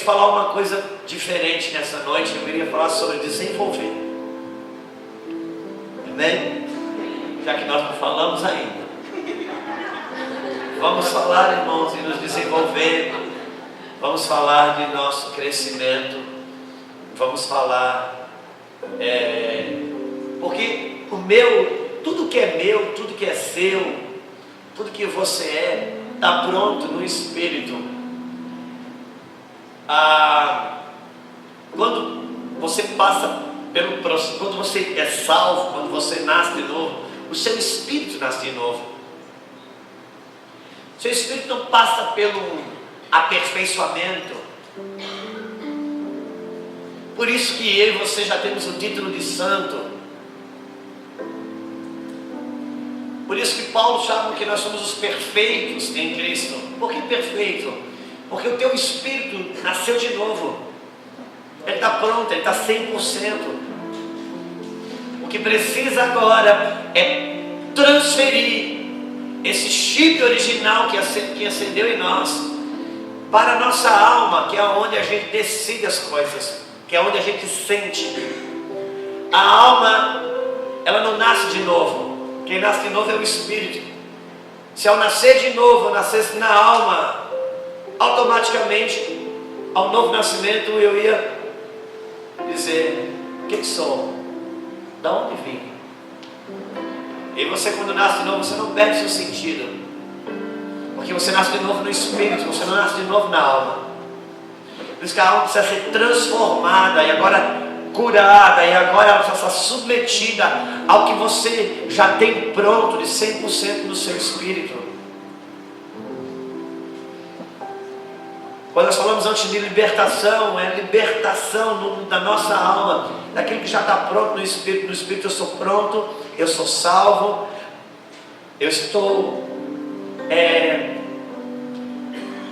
te falar uma coisa diferente nessa noite. Eu queria falar sobre desenvolver. Amém? Já que nós não falamos ainda. Vamos falar, irmãos, e nos desenvolver. Vamos falar de nosso crescimento. Vamos falar, porque tudo que é meu, tudo que é seu, tudo que você está pronto no Espírito. Quando você passa pelo processo, quando você é salvo, quando você nasce de novo, o seu Espírito nasce de novo. Seu Espírito não passa pelo aperfeiçoamento. Por isso que eu e você já temos o título de santo. Por isso que Paulo chama que nós somos os perfeitos em Cristo. Por que perfeito? Porque o teu Espírito nasceu de novo. Ele está pronto, ele está 100%. O que precisa agora é transferir esse chip original que acendeu em nós para a nossa alma, que é onde a gente decide as coisas, que é onde a gente sente. A alma, ela não nasce de novo. Quem nasce de novo é o Espírito. Se ao nascer de novo, eu nascesse na alma, automaticamente, ao novo nascimento, eu ia dizer: o que sou? Da onde vim? E você, quando nasce de novo, você não perde seu sentido, porque você nasce de novo no Espírito, você não nasce de novo na alma. Por isso que a alma precisa ser transformada, e agora curada, e agora ela precisa estar submetida ao que você já tem pronto de 100% no seu Espírito. Quando nós falamos antes de libertação, é libertação da nossa alma, daquilo que já está pronto no Espírito. No Espírito eu sou pronto, eu sou salvo, eu estou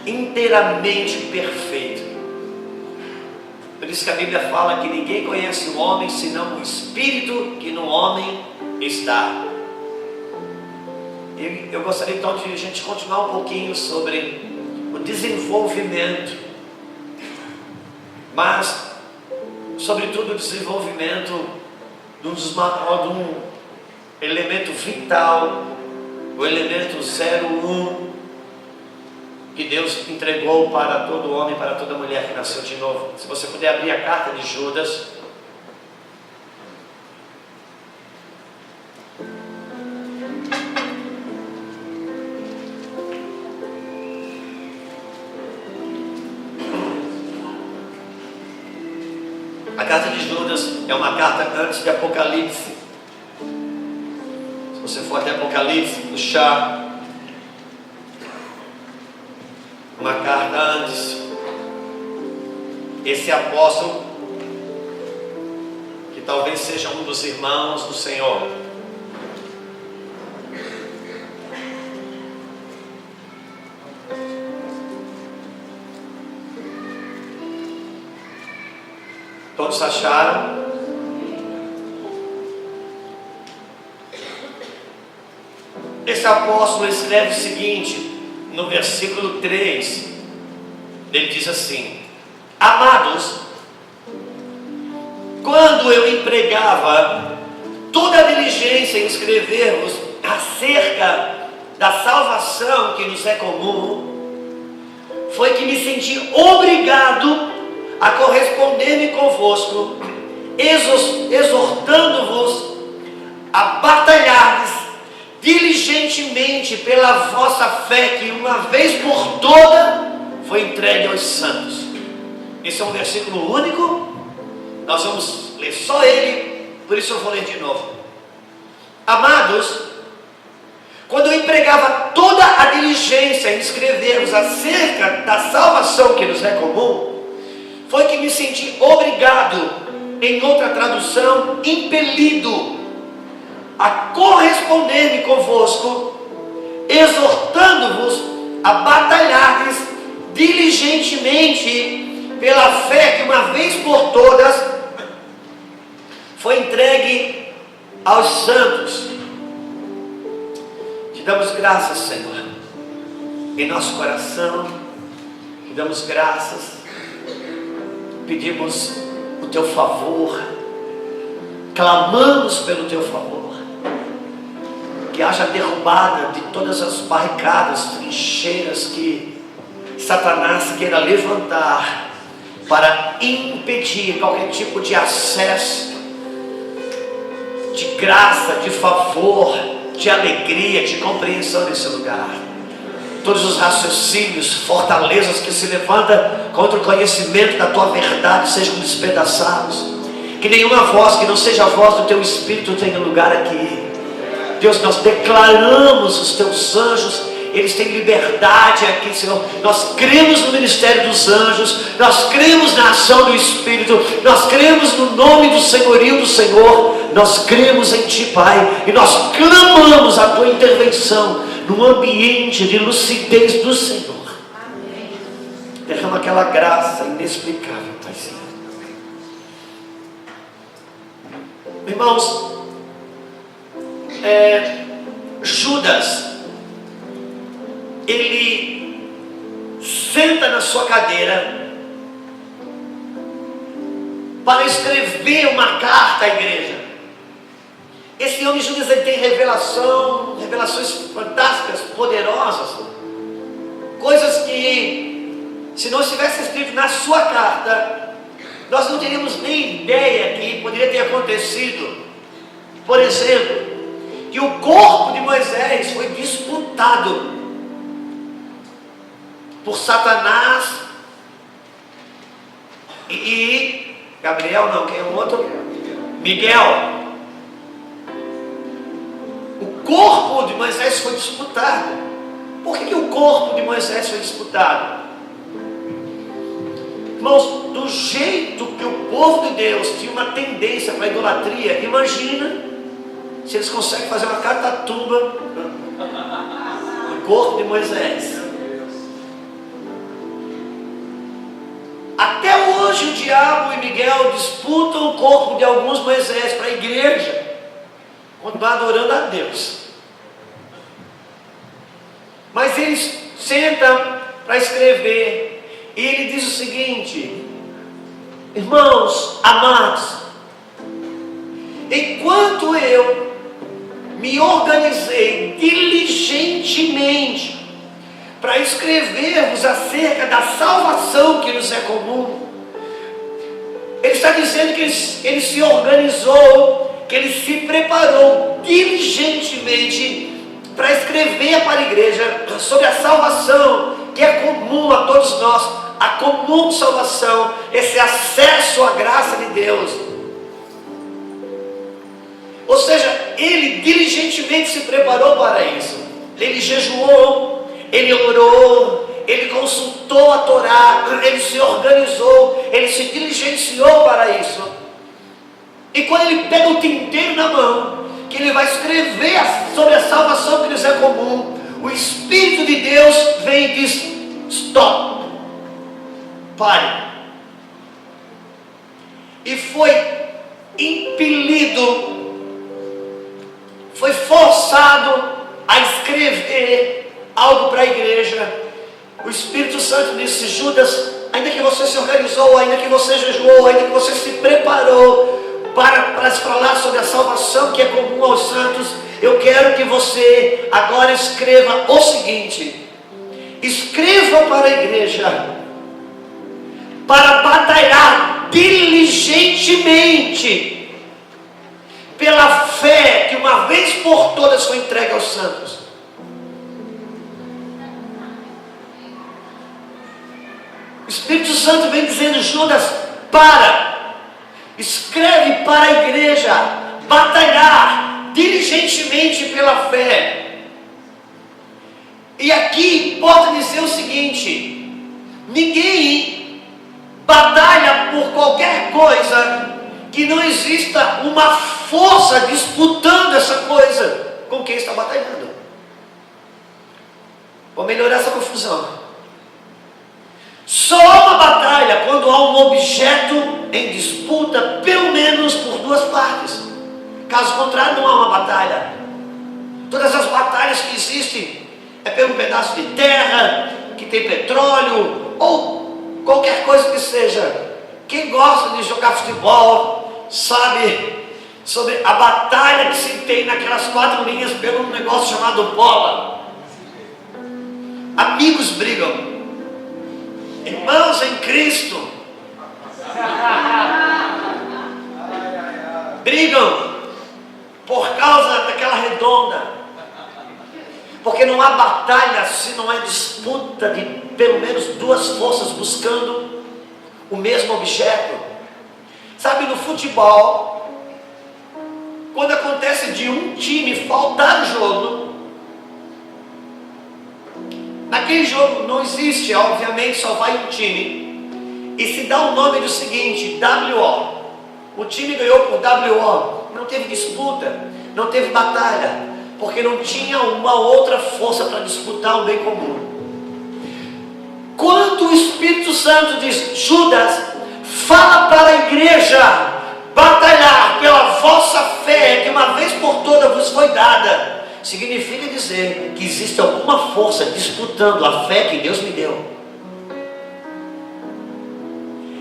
inteiramente perfeito. Por isso que a Bíblia fala que ninguém conhece o homem senão o Espírito que no homem está. E eu gostaria então de a gente continuar um pouquinho sobre o desenvolvimento, mas sobretudo o desenvolvimento de um elemento vital, o elemento 01 que Deus entregou para todo homem, para toda mulher que nasceu de novo. Se você puder abrir a carta de Judas. A carta de Judas é uma carta antes de Apocalipse. Se você for até Apocalipse, puxar uma carta antes, esse apóstolo, que talvez seja um dos irmãos do Senhor, todos acharam? Esse apóstolo escreve o seguinte, no versículo 3, ele diz assim: amados, quando eu empregava toda a diligência em escrever-vos acerca da salvação que nos é comum, foi que me senti obrigado a corresponder-me convosco, exortando-vos a batalhardes diligentemente pela vossa fé, que uma vez por toda foi entregue aos santos. Esse é um versículo único, nós vamos ler só ele, por isso eu vou ler de novo. Amados, quando eu empregava toda a diligência em escrever-vos acerca da salvação que nos é comum, foi que me senti obrigado, em outra tradução, impelido a corresponder-me convosco, exortando-vos a batalhardes diligentemente pela fé que uma vez por todas foi entregue aos santos. Te damos graças, Senhor, em nosso coração, te damos graças pedimos o teu favor, clamamos pelo teu favor, que haja derrubada de todas as barricadas, trincheiras que Satanás queira levantar para impedir qualquer tipo de acesso, de graça, de favor, de alegria, de compreensão nesse lugar. Todos os raciocínios, fortalezas que se levantam contra o conhecimento da tua verdade sejam despedaçados. Que nenhuma voz que não seja a voz do teu Espírito tenha lugar aqui. Deus, nós declaramos os teus anjos, eles têm liberdade aqui, Senhor. Nós cremos no ministério dos anjos, nós cremos na ação do Espírito, nós cremos no nome do senhorio do Senhor, nós cremos em Ti, Pai, e nós clamamos a Tua intervenção num ambiente de lucidez do Senhor. Derrama aquela graça inexplicável, Pai Senhor. Irmãos, Judas, ele senta na sua cadeira para escrever uma carta à igreja. Esse homem Judas, ele tem revelações fantásticas, poderosas, coisas que, se não estivesse escrito na sua carta, nós não teríamos nem ideia que poderia ter acontecido. Por exemplo, que o corpo de Moisés foi disputado por Satanás e Gabriel, não, quem é o outro? Miguel. O corpo de Moisés foi disputado. Por que o corpo de Moisés foi disputado? Irmãos, do jeito que o povo de Deus tinha uma tendência para a idolatria, imagina se eles conseguem fazer uma catatumba no corpo de Moisés. Até hoje o diabo e Miguel disputam o corpo de alguns Moisés para a igreja continuar adorando a Deus. Mas eles sentam para escrever e ele diz o seguinte: irmãos amados, enquanto eu me organizei diligentemente para escrever-vos acerca da salvação que nos é comum, ele está dizendo que ele se organizou, que ele se preparou diligentemente para escrever para a igreja sobre a salvação que é comum a todos nós, a comum salvação, esse acesso à graça de Deus. Ou seja, ele diligentemente se preparou para isso. Ele jejuou, ele orou, ele consultou a Torá, ele se organizou, ele se diligenciou para isso. E quando ele pega o tinteiro na mão, que ele vai escrever sobre a salvação que nos é comum, o Espírito de Deus vem e diz: stop, pare. E foi impelido, foi forçado a escrever algo para a igreja. O Espírito Santo disse: Judas, ainda que você se organizou, ainda que você jejuou, ainda que você se preparou para falar sobre a salvação que é comum aos santos, eu quero que você agora escreva o seguinte: escreva para a igreja para batalhar diligentemente pela fé que uma vez por todas foi entregue aos santos. O Espírito Santo vem dizendo: Judas, escreve para a igreja batalhar diligentemente pela fé. E aqui pode dizer o seguinte: ninguém batalha por qualquer coisa que não exista uma força disputando essa coisa com quem está batalhando. Vou melhorar essa confusão. Só uma batalha quando há um objeto em disputa, pelo menos por duas partes. Caso contrário, não há uma batalha. Todas as batalhas que existem é pelo pedaço de terra, que tem petróleo, ou qualquer coisa que seja, Quem gosta de jogar futebol sabe sobre a batalha que se tem naquelas 4 linhas pelo negócio chamado bola. Amigos brigam, irmãos em Cristo brigam por causa daquela redonda, porque não há batalha se não é disputa de pelo menos 2 forças buscando o mesmo objeto. Sabe, no futebol, quando acontece de um time faltar o jogo, naquele jogo não existe, obviamente só vai um time, e se dá o nome do seguinte, WO. O time ganhou por WO, não teve disputa, não teve batalha, porque não tinha uma outra força para disputar o bem comum. Quando o Espírito Santo diz, Judas, fala para a igreja batalhar pela vossa fé, que uma vez por todas vos foi dada, significa dizer que existe alguma força disputando a fé que Deus me deu.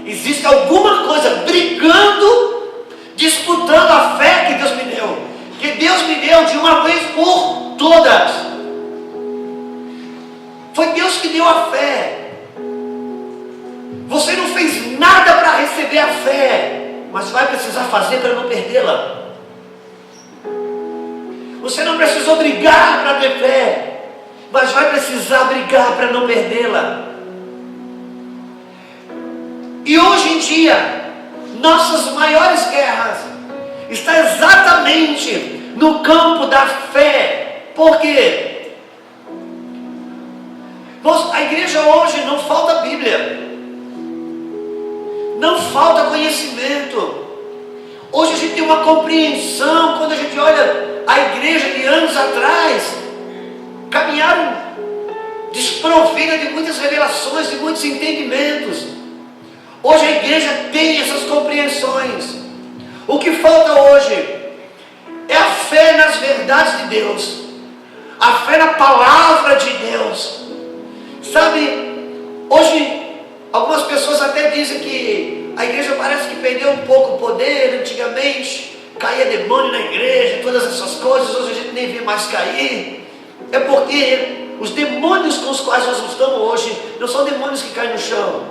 Existe alguma coisa brigando, disputando a fé que Deus me deu, que Deus me deu de uma vez por todas. Foi Deus que deu a fé. Você não fez nada para receber a fé, mas vai precisar fazer para não perdê-la. Você não precisou brigar para ter fé, mas vai precisar brigar para não perdê-la. E hoje em dia, nossas maiores guerras estão exatamente no campo da fé. Por quê? A igreja hoje não falta Bíblia, não falta conhecimento. Hoje a gente tem uma compreensão. Quando a gente olha a igreja de anos atrás, caminharam desprovida de muitas revelações, de muitos entendimentos. Hoje a igreja tem essas compreensões. O que falta hoje é a fé nas verdades de Deus, a fé na palavra de Deus. Sabe, hoje algumas pessoas até dizem que a igreja parece que perdeu um pouco o poder. Antigamente caía demônio na igreja, todas essas coisas, hoje a gente nem vê mais cair. É porque os demônios com os quais nós estamos hoje não são demônios que caem no chão,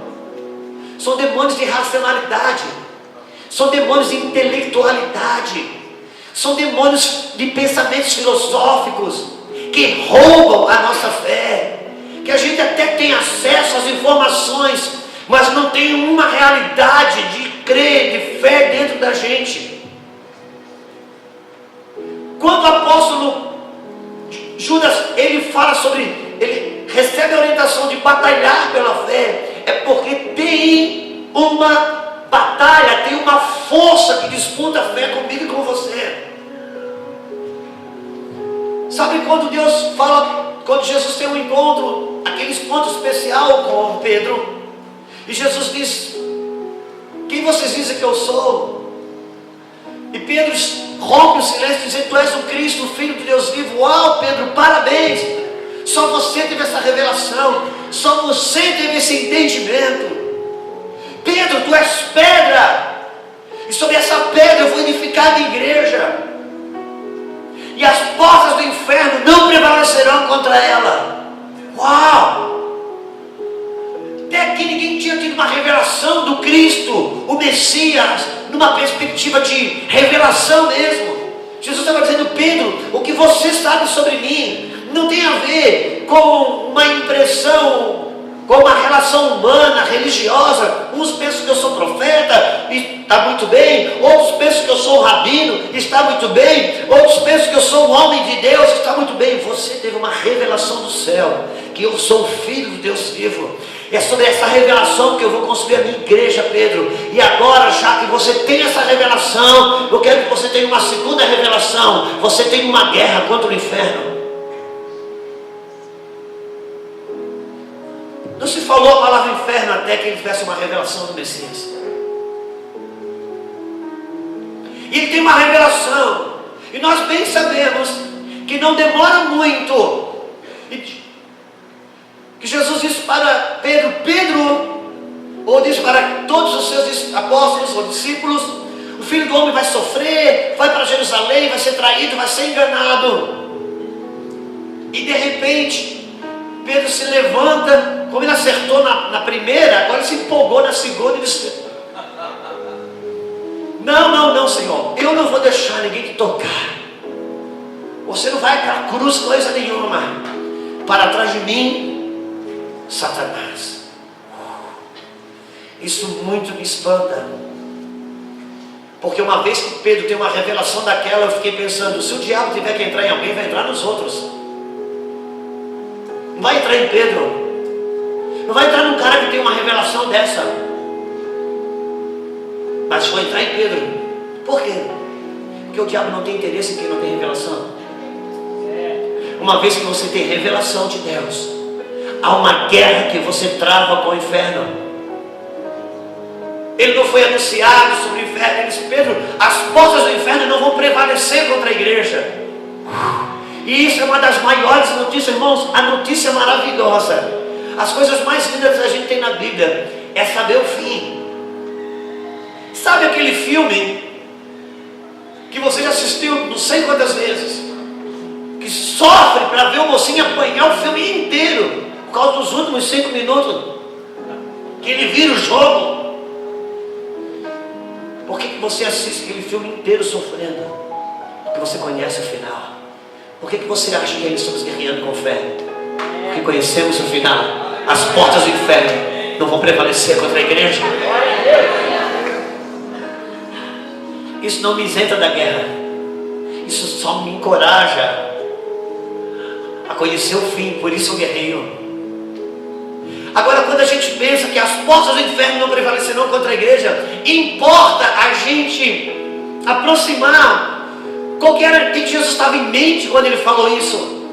são demônios de racionalidade, são demônios de intelectualidade, são demônios de pensamentos filosóficos que roubam a nossa fé, que a gente até tem acesso às informações, mas não tem uma realidade de crer, de fé dentro da gente. Quando o apóstolo Judas, ele fala sobre, ele recebe a orientação de batalhar pela fé, é porque tem uma batalha, tem uma força que disputa a fé comigo e com você. Sabe quando Deus fala, quando Jesus tem um encontro, aquele encontro especial com Pedro, e Jesus diz, quem vocês dizem que eu sou? E Pedro rompe o silêncio dizendo, tu és o Cristo, o Filho de Deus vivo. Uau, Pedro, parabéns, só você teve essa revelação, só você teve esse entendimento. Pedro, tu és pedra, e sobre essa pedra eu vou edificar a minha igreja, e as portas do inferno não prevalecerão contra ela. Uau! Até aqui ninguém tinha tido uma revelação do Cristo, o Messias, numa perspectiva de revelação mesmo. Jesus estava dizendo, Pedro, o que você sabe sobre mim não tem a ver com uma impressão, com uma relação humana, religiosa. Uns pensam que eu sou profeta e está muito bem, outros pensam que eu sou um rabino e está muito bem, outros pensam que eu sou um homem de Deus e está muito bem. Você teve uma revelação do céu, que eu sou o Filho do Deus vivo. É sobre essa revelação que eu vou construir a minha igreja, Pedro. E agora, já que você tem essa revelação, eu quero que você tenha uma segunda revelação. Você tem uma guerra contra o inferno. Não se falou a palavra inferno até que ele tivesse uma revelação do Messias. E ele tem uma revelação. E nós bem sabemos que não demora muito. Que Jesus disse para Pedro, Pedro, ou disse para todos os seus apóstolos ou discípulos: o Filho do Homem vai sofrer, vai para Jerusalém, vai ser traído, vai ser enganado. E de repente, Pedro se levanta, como ele acertou na primeira, agora ele se empolgou na segunda e disse: não, Senhor, eu não vou deixar ninguém te tocar. Você não vai para a cruz coisa nenhuma. Para trás de mim, Satanás. Isso muito me espanta. Porque uma vez que Pedro tem uma revelação daquela, eu fiquei pensando: se o diabo tiver que entrar em alguém, vai entrar nos outros. Não vai entrar em Pedro. Não vai entrar num cara que tem uma revelação dessa. Mas foi entrar em Pedro. Por quê? Porque o diabo não tem interesse em quem não tem revelação. Uma vez que você tem revelação de Deus, há uma guerra que você trava com o inferno. Ele não foi anunciado sobre o inferno. Ele disse: Pedro, as portas do inferno não vão prevalecer contra a igreja. E isso é uma das maiores notícias, irmãos. A notícia maravilhosa, as coisas mais lindas que a gente tem na Bíblia, é saber o fim. Sabe aquele filme que você já assistiu não sei quantas vezes, que sofre para ver o mocinho apanhar o filme inteiro por causa dos últimos 5 minutos, que ele vira o jogo? Por que você assiste aquele filme inteiro sofrendo? Porque você conhece o final. Por que você acha que eles estamos guerreando com fé? Porque conhecemos o final. As portas do inferno não vão prevalecer contra a igreja. Isso não me isenta da guerra. Isso só me encoraja a conhecer o fim. Por isso eu guerreio. Agora, quando a gente pensa que as portas do inferno não prevalecerão contra a igreja, importa a gente aproximar qual que era que Jesus estava em mente quando ele falou isso.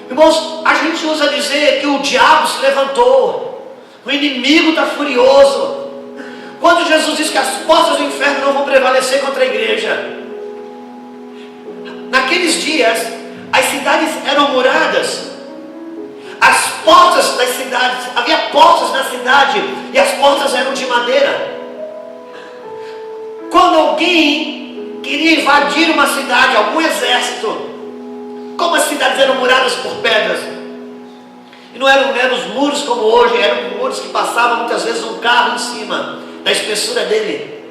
Irmãos, a gente usa dizer que o diabo se levantou, o inimigo está furioso. Quando Jesus diz que as portas do inferno não vão prevalecer contra a igreja, naqueles dias as cidades eram muradas. As portas das cidades, havia portas na cidade, e as portas eram de madeira. Quando alguém queria invadir uma cidade, algum exército, como as cidades eram muradas por pedras, e não eram meros muros como hoje, eram muros que passavam muitas vezes um carro em cima da espessura dele.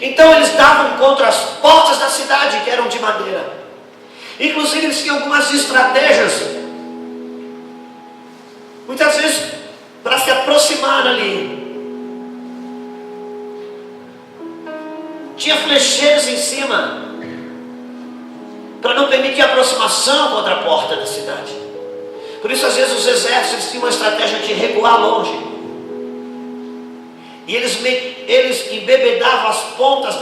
Então eles davam contra as portas da cidade, que eram de madeira. Inclusive eles tinham algumas estratégias, muitas vezes para se aproximar ali. Tinha flecheiros em cima para não permitir a aproximação contra a porta da cidade. Por isso às vezes os exércitos tinham uma estratégia de recuar longe. E eles embebedavam as pontas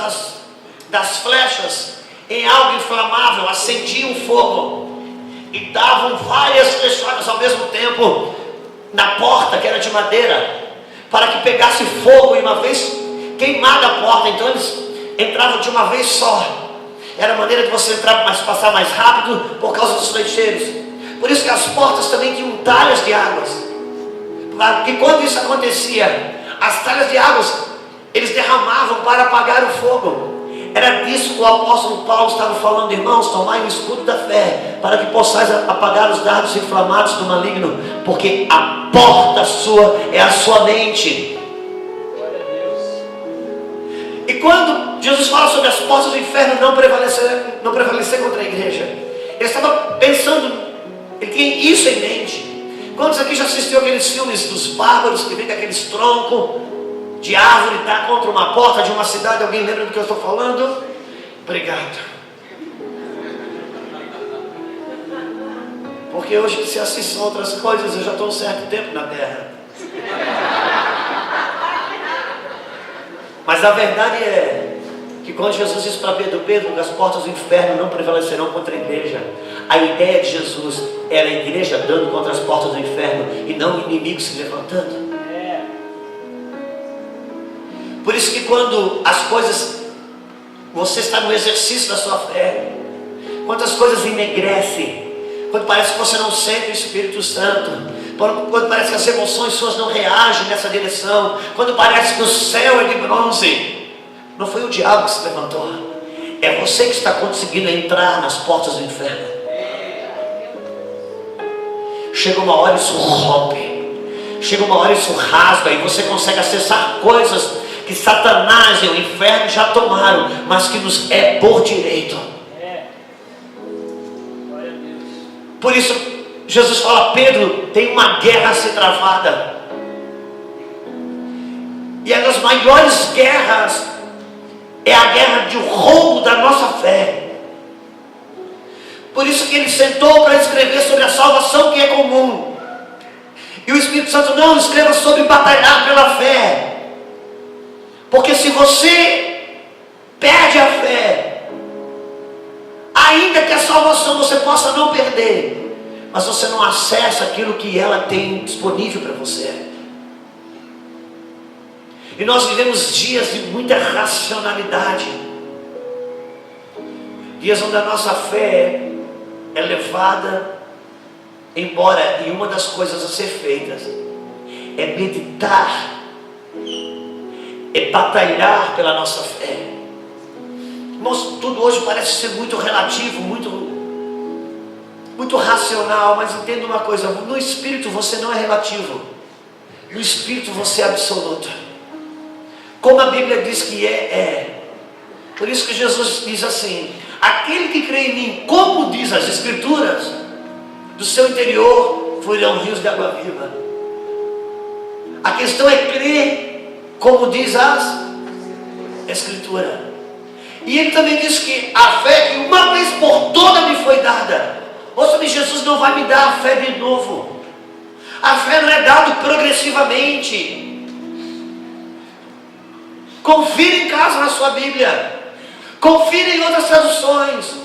das flechas em algo inflamável, acendiam fogo e davam várias flechadas ao mesmo tempo na porta, que era de madeira, para que pegasse fogo, e uma vez queimada a porta, então eles entravam de uma vez só. Era a maneira de você entrar, mas passar mais rápido por causa dos flecheiros. Por isso que as portas também tinham talhas de águas, porque quando isso acontecia, as talhas de águas eles derramavam para apagar o fogo. Era disso que o apóstolo Paulo estava falando: irmãos, tomai o escudo da fé, para que possais apagar os dardos inflamados do maligno, porque a porta sua é a sua mente. E quando Jesus fala sobre as portas do inferno não prevalecer contra a igreja, ele estava pensando, ele tinha isso em mente. Quantos aqui já assistiu aqueles filmes dos bárbaros, que vem com aqueles troncos de árvore, está contra uma porta de uma cidade? Alguém lembra do que eu estou falando? Obrigado. Porque hoje se assistem outras coisas, eu já estou um certo tempo na terra. Mas a verdade é que quando Jesus disse para Pedro: que as portas do inferno não prevalecerão contra a igreja, a ideia de Jesus era a igreja dando contra as portas do inferno e não o inimigo se levantando. Por isso que quando as coisas, você está no exercício da sua fé, quando as coisas enegrecem, quando parece que você não sente o Espírito Santo, quando parece que as emoções suas não reagem nessa direção, quando parece que o céu é de bronze, não foi o diabo que se levantou, é você que está conseguindo entrar nas portas do inferno. Chega uma hora isso rompe, chega uma hora isso rasga, e você consegue acessar coisas que Satanás e o inferno já tomaram, mas que nos é por direito. Por isso Jesus fala: Pedro, tem uma guerra a ser travada, e é das maiores guerras, é a guerra de roubo da nossa fé. Por isso que ele sentou para escrever sobre a salvação que é comum, e o Espírito Santo: não, escreva sobre batalhar pela fé. Porque se você perde a fé, ainda que a salvação você possa não perder, mas você não acessa aquilo que ela tem disponível para você. E nós vivemos dias de muita racionalidade, dias onde a nossa fé é levada embora, e uma das coisas a ser feitas é meditar, é batalhar pela nossa fé. Irmãos, tudo hoje parece ser muito relativo, muito racional, mas entenda uma coisa: no Espírito você não é relativo, no Espírito você é absoluto. Como a Bíblia diz que é. Por isso que Jesus diz assim: aquele que crê em mim, como diz as Escrituras, do seu interior fluirão rios de água viva. A questão é crer, como diz as Escrituras. E ele também diz que a fé que uma vez por toda me foi dada. Ouça-me, Jesus não vai me dar a fé de novo. A fé não é dada progressivamente. Confira em casa na sua Bíblia, confira em outras traduções.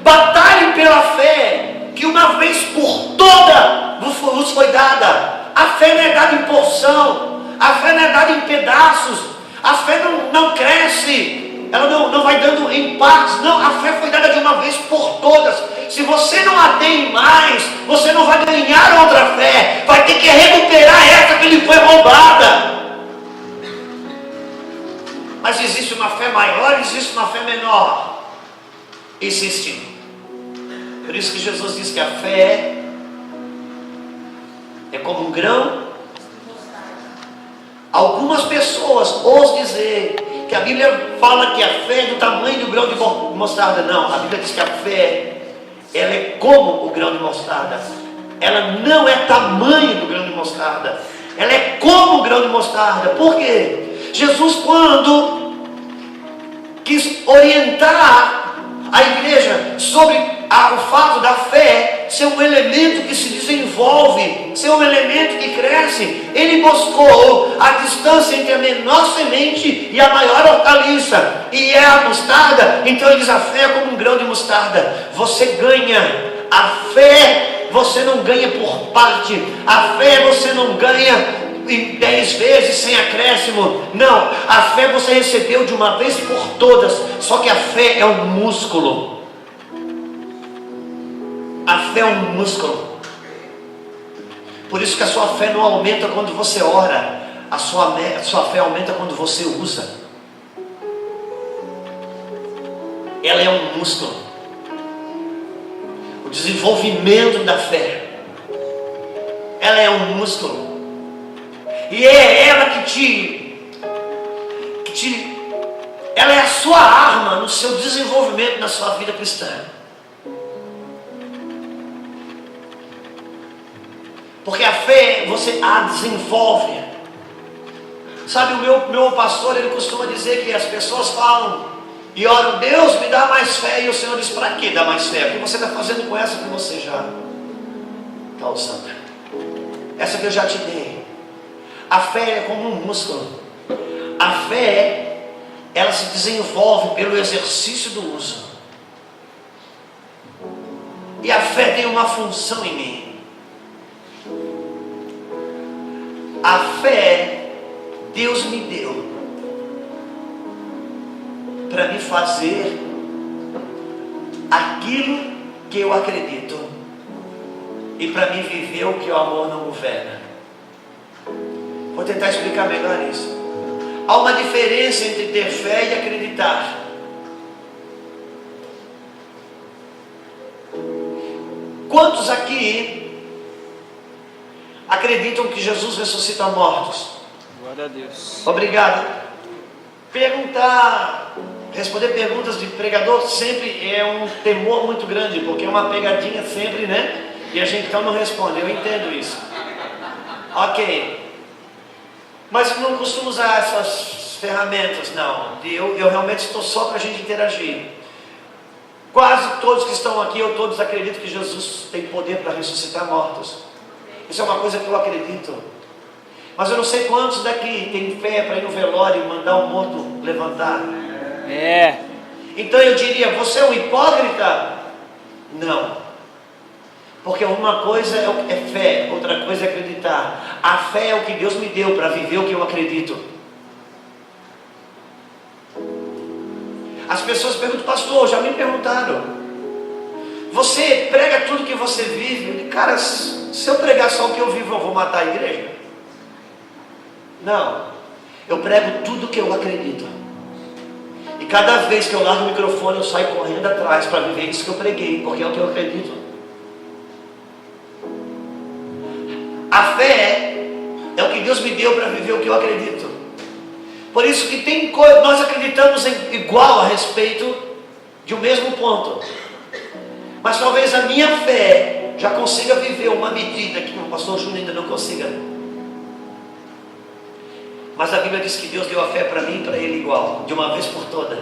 Batalhe pela fé que uma vez por toda vos foi dada. A fé não é dada em porção, a fé não é dada em pedaços, a fé não cresce, ela não vai dando em partes. Não, a fé foi dada de uma vez por todas. Se você não a tem mais, você não vai ganhar outra fé, vai ter que recuperar essa que lhe foi roubada. Mas existe uma fé maior, existe uma fé menor. Existe. Por isso que Jesus diz que a fé é como um grão. Algumas pessoas ousam dizer que a Bíblia fala que a fé é do tamanho do grão de mostarda. Não, a Bíblia diz que a fé, ela é como o grão de mostarda. Ela não é tamanho do grão de mostarda, ela é como o grão de mostarda. Por quê? Jesus, quando quis orientar a igreja sobre o fato da fé ser um elemento que se desenvolve, ser um elemento que cresce, ele buscou a distância entre a menor semente e a maior hortaliça, e é a mostarda. Então ele diz: a fé é como um grão de mostarda. Você ganha a fé, você não ganha por parte. A fé você não ganha em 10 vezes sem acréscimo. Não, a fé você recebeu de uma vez por todas. Só que a fé é um músculo. A fé é um músculo. Por isso que a sua fé não aumenta quando você ora, a sua fé aumenta quando você usa. Ela é um músculo. O desenvolvimento da fé, ela é um músculo. E é ela ela é a sua arma no seu desenvolvimento na sua vida cristã. Porque a fé, você a desenvolve. Sabe, o meu pastor, ele costuma dizer que as pessoas falam e oram: Deus, me dá mais fé. E o Senhor diz: para que dar mais fé? O que você está fazendo com essa que você já está usando? Essa que eu já te dei. A fé é como um músculo. A fé, ela se desenvolve pelo exercício do uso. E a fé tem uma função em mim. A fé, Deus me deu para me fazer aquilo que eu acredito. e para mim viver o que o amor não governa. Vou tentar explicar melhor isso. Há uma diferença entre ter fé e acreditar. Quantos aqui acreditam que Jesus ressuscita mortos? Glória a Deus. Obrigado. Responder perguntas de pregador sempre é um temor muito grande, porque é uma pegadinha sempre, né? E a gente então não responde, eu entendo isso. Ok. Mas não costumo usar essas ferramentas, não. Eu realmente estou só para a gente interagir. Quase todos que estão aqui, ou todos acreditam que Jesus tem poder para ressuscitar mortos. Isso é uma coisa que eu acredito. Mas eu não sei quantos daqui tem fé para ir no velório e mandar um morto levantar. Então eu diria, você é um hipócrita? Não. Porque uma coisa é fé, outra coisa é acreditar. A fé é o que Deus me deu para viver o que eu acredito. As pessoas perguntam, pastor, já me perguntaram, você prega tudo que você vive? Cara, se eu pregar só o que eu vivo, eu vou matar a igreja? Não, eu prego tudo que eu acredito. E cada vez que eu largo o microfone, eu saio correndo atrás para viver isso que eu preguei, porque é o que eu acredito. A fé é o que Deus me deu para viver o que eu acredito. Por isso que tem coisa, nós acreditamos em igual a respeito de um mesmo ponto. Mas talvez a minha fé já consiga viver uma medida que o pastor Júnior ainda não consiga. Mas a Bíblia diz que Deus deu a fé para mim e para ele igual, de uma vez por todas.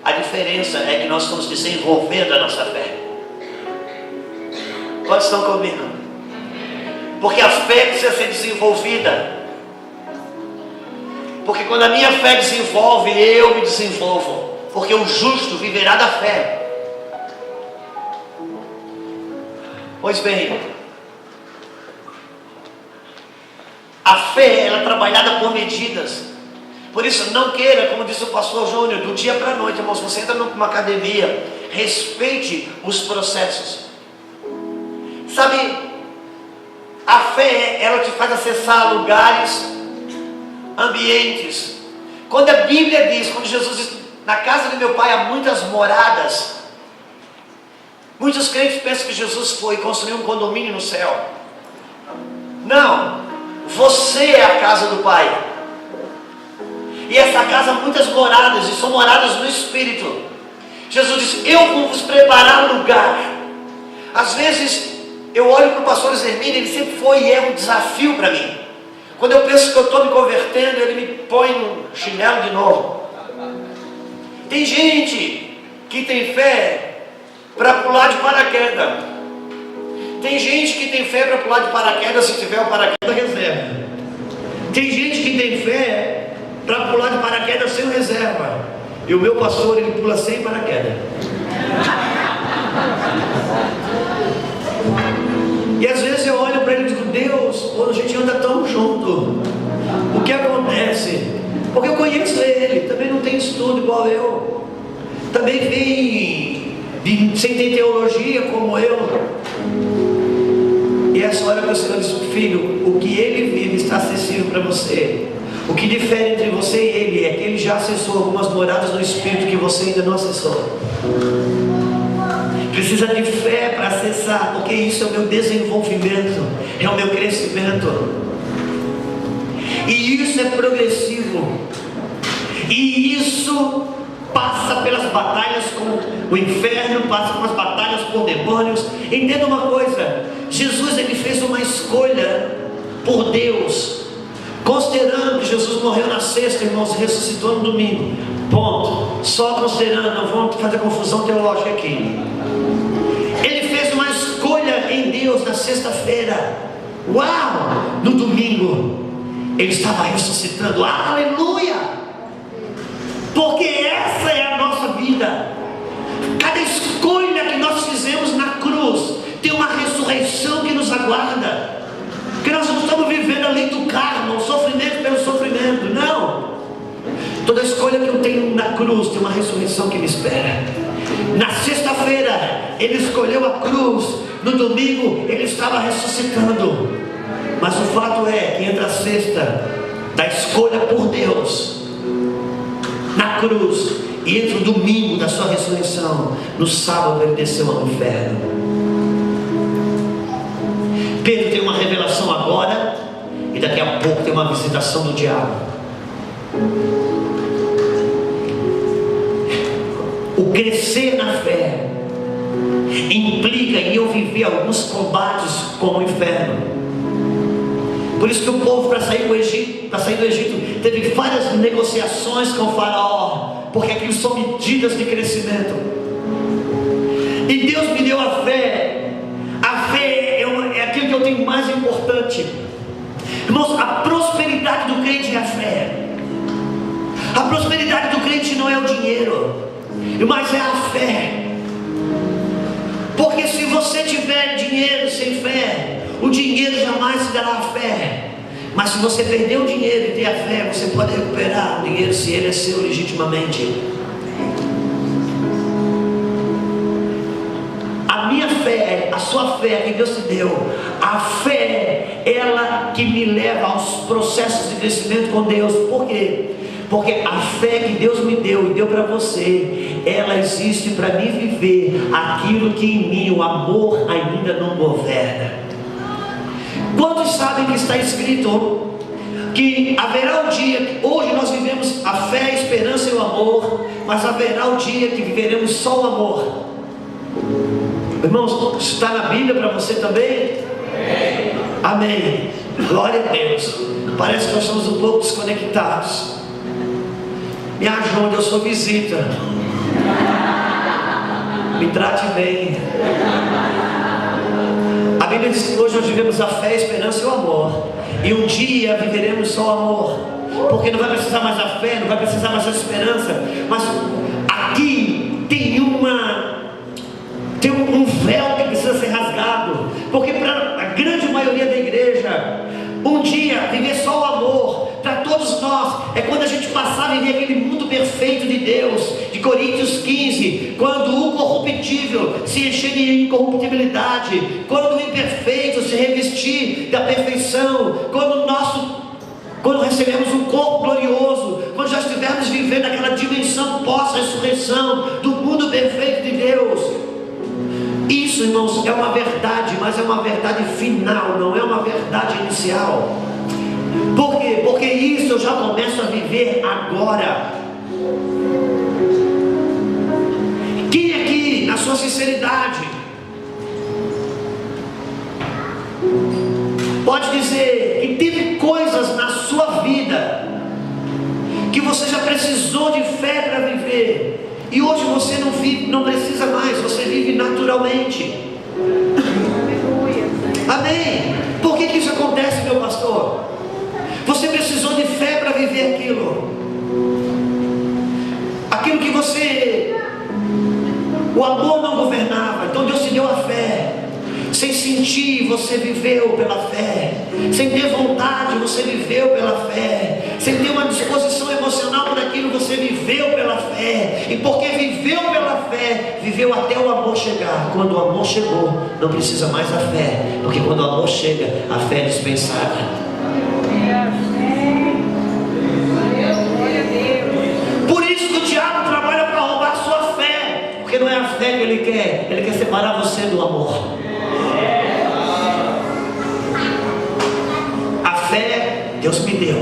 A diferença é que nós estamos desenvolvendo a nossa fé. Quantos estão comigo? Porque a fé precisa ser desenvolvida. Porque quando a minha fé desenvolve, eu me desenvolvo. Porque o justo viverá da fé. Pois bem, a fé, ela é trabalhada por medidas. Por isso, não queira, como disse o pastor Júnior, do dia para a noite, irmãos, você entra numa academia, respeite os processos. Sabe, a fé, ela te faz acessar lugares, ambientes. Quando a Bíblia diz, quando Jesus diz, na casa de meu pai há muitas moradas, muitos crentes pensam que Jesus foi construir um condomínio no céu. Não, você é a casa do Pai. E essa casa há muitas moradas, e são moradas no Espírito. Jesus disse, eu vou vos preparar um lugar. Às vezes, eu olho para o pastor Zermini, ele sempre foi e é um desafio para mim. Quando eu penso que eu estou me convertendo, ele me põe no chinelo de novo. Tem gente que tem fé para pular de paraquedas. Tem gente que tem fé para pular de paraquedas se tiver o paraquedas reserva. Tem gente que tem fé para pular de paraquedas sem reserva. E o meu pastor, ele pula sem paraquedas. E às vezes eu olho para ele e digo, Deus, a gente anda tão junto. O que acontece? Porque eu conheço ele, também não tem estudo igual eu. Também vem sem ter teologia como eu. E essa hora que o Senhor diz, filho, o que ele vive está acessível para você. O que difere entre você e ele é que ele já acessou algumas moradas no Espírito que você ainda não acessou. Precisa de fé para acessar, porque isso é o meu desenvolvimento, é o meu crescimento. E isso é progressivo. E isso passa pelas batalhas com o inferno, passa pelas batalhas com demônios. Entenda uma coisa, Jesus, ele fez uma escolha por Deus, considerando que Jesus morreu na sexta, irmãos, e ressuscitou no domingo. Ponto. Só considerando, não vamos fazer confusão teológica aqui. Ele fez uma escolha em Deus na sexta-feira. Uau! No domingo ele estava ressuscitando. Aleluia! Porque essa é a nossa vida. Cada escolha que nós fizemos na cruz tem uma ressurreição que nos aguarda. Porque nós não estamos vivendo a lei do karma, o sofrimento pelo sofrimento. Não. Toda escolha que eu tenho na cruz tem uma ressurreição que me espera. Na sexta-feira ele escolheu a cruz, no domingo ele estava ressuscitando. Mas o fato é que entre a sexta da escolha por Deus na cruz e entre o domingo da sua ressurreição, no sábado ele desceu ao inferno. Pedro tem uma revelação agora, e daqui a pouco tem uma visitação do diabo. O crescer na fé implica em eu viver alguns combates com o inferno. Por isso que o povo, para sair do Egito, teve várias negociações com o faraó, porque aquilo são medidas de crescimento. E Deus me deu a fé. A fé é aquilo que eu tenho mais importante. Irmãos, a prosperidade do crente é a fé. A prosperidade do crente não é o dinheiro, mas é a fé. Porque se você tiver dinheiro sem fé, o dinheiro jamais te dará a fé. Mas se você perder o dinheiro e ter a fé, você pode recuperar o dinheiro se ele é seu legitimamente. A minha fé, a sua fé que Deus te deu, a fé, ela que me leva aos processos de crescimento com Deus. Por quê? Porque a fé que Deus me deu e deu para você, ela existe para mim viver aquilo que em mim o amor ainda não governa. Quantos sabem que está escrito que haverá um dia, hoje nós vivemos a fé, a esperança e o amor, mas haverá um dia que viveremos só o amor. Irmãos, está na Bíblia para você também? Amém. Glória a Deus. Parece que nós estamos um pouco desconectados. Me ajude, eu sou visita. Me trate bem. A Bíblia diz que hoje nós vivemos a fé, a esperança e o amor. E um dia viveremos só o amor. Porque não vai precisar mais da fé, não vai precisar mais da esperança. Mas aqui tem um véu que precisa ser rasgado. Porque para a grande maioria da igreja, um dia viver só o amor, para todos nós, é quando a gente passar a viver aquele mundo perfeito de Deus, de Coríntios 15, quando o corruptível se encher de incorruptibilidade, quando o imperfeito se revestir da perfeição, quando recebemos um corpo glorioso, quando já estivermos vivendo aquela dimensão pós-ressurreição do mundo perfeito de Deus. Isso, irmãos, é uma verdade, mas é uma verdade final, não é uma verdade inicial. Por quê? Porque isso eu já começo a viver agora. Quem aqui, na sua sinceridade, pode dizer que teve coisas na sua vida que você já precisou de fé para viver, e hoje você não vive, não precisa mais, você vive naturalmente? Amém? Por que isso acontece, meu pastor? Você precisou de fé para viver aquilo. Aquilo que o amor não governava, então Deus te deu a fé. Sem sentir, você viveu pela fé. Sem ter vontade, você viveu pela fé. Sem ter uma disposição emocional por aquilo, você viveu pela fé. E porque viveu pela fé, viveu até o amor chegar. Quando o amor chegou, não precisa mais da fé, porque quando o amor chega, a fé é dispensada. Por isso que o diabo trabalha para roubar a sua fé, porque não é a fé que ele quer separar você do amor. A fé Deus me deu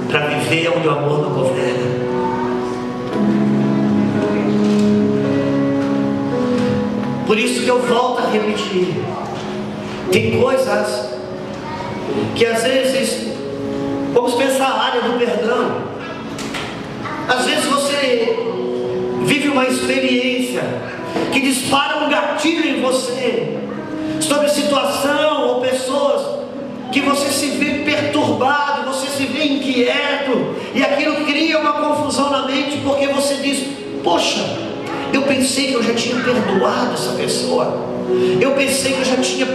para viver onde o amor não governa. Por isso que eu volto a repetir, tem coisas que às vezes, vamos pensar a área do perdão. Às vezes você vive uma experiência que dispara um gatilho em você sobre situação ou pessoas que você se vê perturbado, você se vê inquieto, e aquilo cria uma confusão na mente, porque você diz: poxa, eu pensei que eu já tinha perdoado essa pessoa, eu pensei que eu já tinha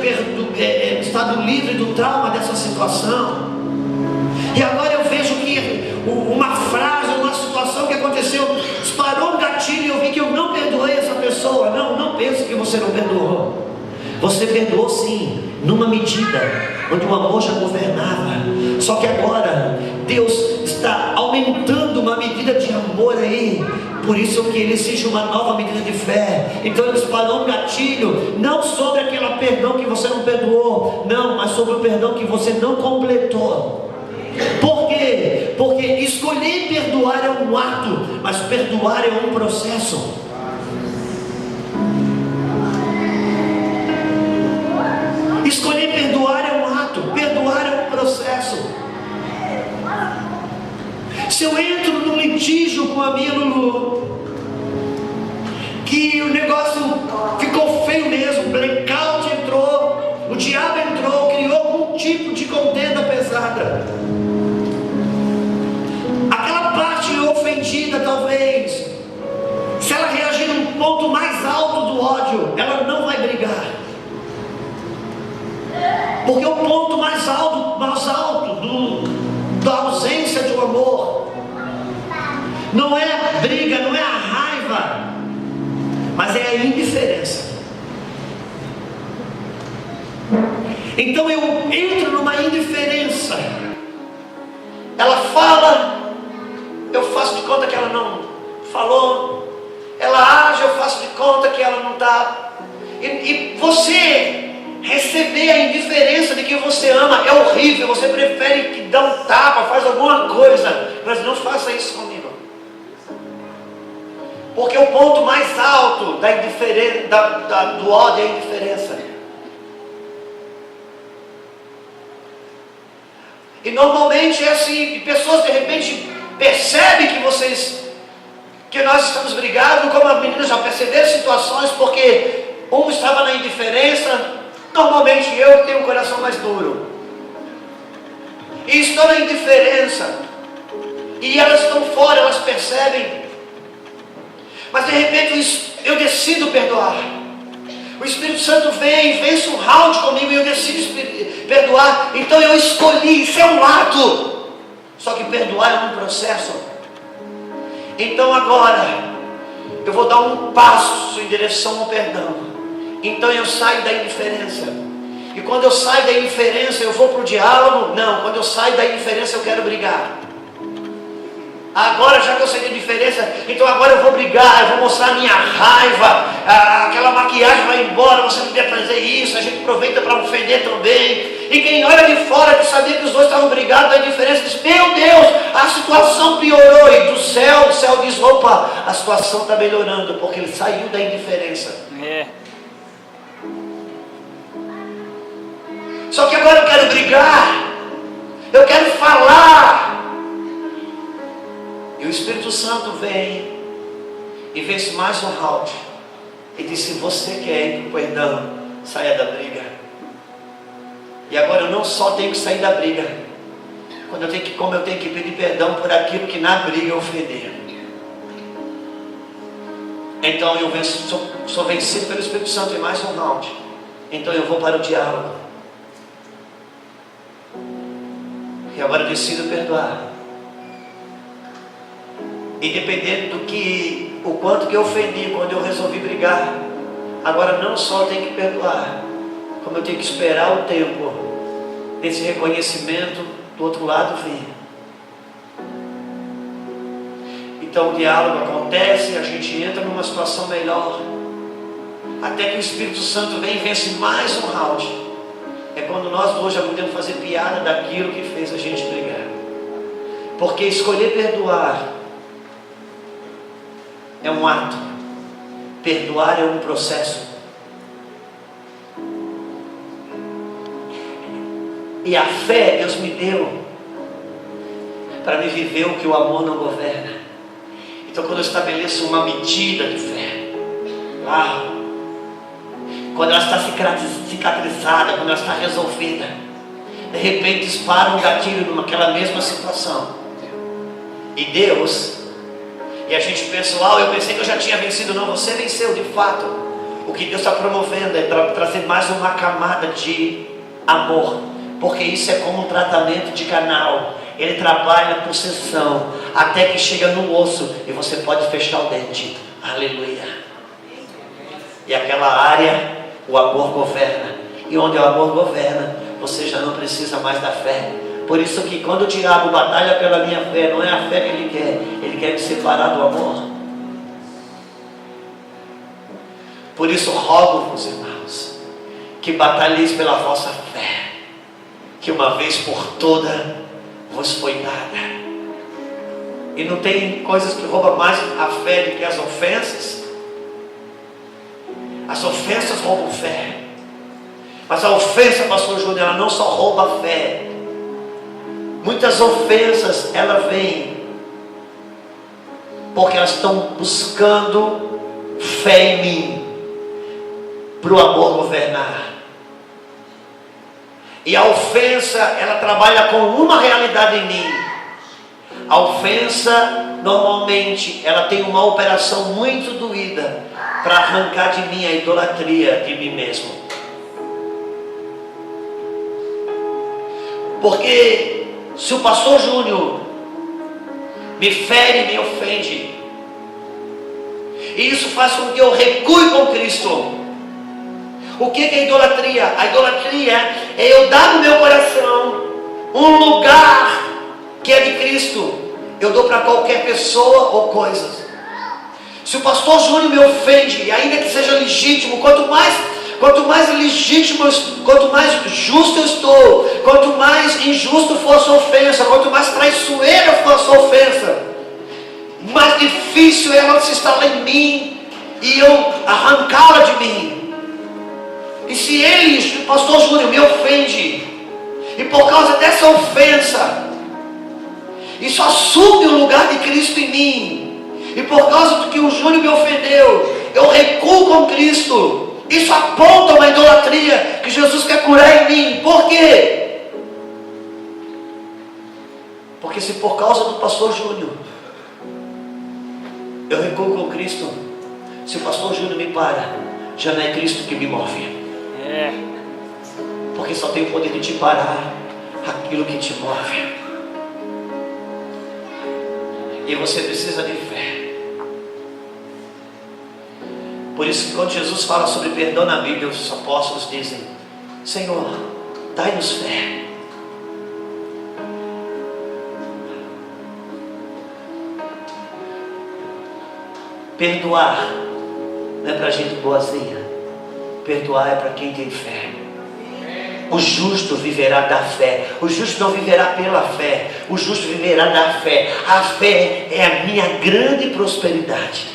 estado livre do trauma dessa situação, e agora eu vejo que uma frase, uma situação que aconteceu, disparou um gatilho e eu vi que eu não perdoei essa pessoa. você não perdoou. Você perdoou sim, numa medida onde o amor já governava. Só que agora Deus está aumentando uma medida de amor aí. Por isso que Ele exige uma nova medida de fé. Então Ele disparou um gatilho, não sobre aquele perdão que você não perdoou, não, mas sobre o perdão que você não completou. Por quê? Porque escolher perdoar é um ato, mas perdoar é um processo. Escolher perdoar é um ato, perdoar é um processo. Se eu entro num litígio com a minha Lulu, que o negócio ficou feio mesmo, o blackout entrou, o diabo entrou, criou algum tipo de contenda pesada. Aquela parte ofendida talvez, se ela reagir num ponto mais alto do ódio, ela não vai brigar. Porque o ponto mais alto da ausência de um amor não é a briga, não é a raiva, mas é a indiferença. Então eu entro numa indiferença. Ela fala, eu faço de conta que ela não falou. Ela age, eu faço de conta que ela não está. E você receber a indiferença de quem você ama é horrível. Você prefere que dá um tapa, faz alguma coisa, mas não faça isso comigo. Porque o ponto mais alto da indiferença, do ódio é a indiferença. E normalmente é assim, e pessoas de repente percebem que nós estamos brigados, como as meninas já perceberam situações, porque um estava na indiferença. Normalmente eu tenho um coração mais duro, e estou na indiferença, e elas estão fora, elas percebem, mas de repente eu decido perdoar. O Espírito Santo vem, vence um round comigo, e eu decido perdoar. Então eu escolhi, isso é um ato, só que perdoar é um processo. Então agora eu vou dar um passo em direção ao perdão. Então eu saio da indiferença. E quando eu saio da indiferença, eu vou para o diálogo? Não, quando eu saio da indiferença, eu quero brigar. Agora, já que eu saí da indiferença, então agora eu vou brigar, eu vou mostrar a minha raiva. Aquela maquiagem vai embora, você não deve fazer isso. A gente aproveita para ofender também. E quem olha de fora, que sabia que os dois estavam brigados da indiferença, diz: meu Deus, a situação piorou. E do céu, o céu diz: opa, a situação está melhorando, porque ele saiu da indiferença. Só que agora eu quero brigar, eu quero falar. E o Espírito Santo vem e vence mais um round. E diz: se você quer ir para o perdão, saia da briga. E agora eu não só tenho que sair da briga, como eu tenho que pedir perdão por aquilo que na briga eu ofendi. Então eu sou vencido pelo Espírito Santo em mais um round. Então eu vou para o diálogo. E agora eu decido perdoar. Independente o quanto que eu ofendi, quando eu resolvi brigar, agora não só eu tenho que perdoar, como eu tenho que esperar o tempo desse reconhecimento do outro lado vir. Então o diálogo acontece, a gente entra numa situação melhor, até que o Espírito Santo vem e vence mais um round. É quando nós dois já podemos fazer piada daquilo que fez a gente brigar. Porque escolher perdoar é um ato, perdoar é um processo. E a fé Deus me deu para me viver o que o amor não governa. Então quando eu estabeleço uma medida de fé, quando ela está cicatrizada, quando ela está resolvida, de repente dispara um gatilho naquela mesma situação. E Deus, e a gente pensa: eu pensei que eu já tinha vencido. Não, você venceu de fato. O que Deus está promovendo é trazer mais uma camada de amor, porque isso é como um tratamento de canal. Ele trabalha por sessão, até que chega no osso e você pode fechar o dente. Aleluia. E aquela área, o amor governa. E onde o amor governa, você já não precisa mais da fé. Por isso que quando o diabo batalha pela minha fé, não é a fé que ele quer me separar do amor. Por isso rogo-vos, irmãos, que batalheis pela vossa fé, que uma vez por toda vos foi dada. E não tem coisas que roubam mais a fé do que as ofensas. As ofensas roubam fé. Mas a ofensa, pastor Júnior, ela não só rouba a fé. Muitas ofensas, ela vem porque elas estão buscando fé em mim, para o amor governar. E a ofensa, ela trabalha com uma realidade em mim. A ofensa, normalmente, ela tem uma operação muito doída para arrancar de mim a idolatria de mim mesmo. Porque se o pastor Júnior me fere, me ofende, e isso faz com que eu recue com Cristo. O que é idolatria? A idolatria é eu dar no meu coração um lugar que é de Cristo. Eu dou para qualquer pessoa ou coisa. Se o pastor Júnior me ofende, e ainda que seja legítimo, quanto mais legítimo, quanto mais justo eu estou, quanto mais injusto for a sua ofensa, quanto mais traiçoeira for a sua ofensa, mais difícil é ela se instalar em mim e eu arrancá-la de mim. E se ele, o pastor Júnior, me ofende, e por causa dessa ofensa, isso assume o lugar de Cristo em mim, e por causa do que o Júnior me ofendeu, eu recuo com Cristo, isso aponta uma idolatria que Jesus quer curar em mim. Por quê? Porque se por causa do pastor Júnior eu recuo com Cristo, se o pastor Júnior me para, já não é Cristo que me move. Porque só tem o poder de te parar aquilo que te move. E você precisa de fé. Por isso que quando Jesus fala sobre perdão na Bíblia, os apóstolos dizem: Senhor, dai-nos fé. Perdoar não é para gente boazinha. Perdoar é para quem tem fé. O justo viverá da fé. O justo não viverá pela fé. O justo viverá da fé. A fé é a minha grande prosperidade.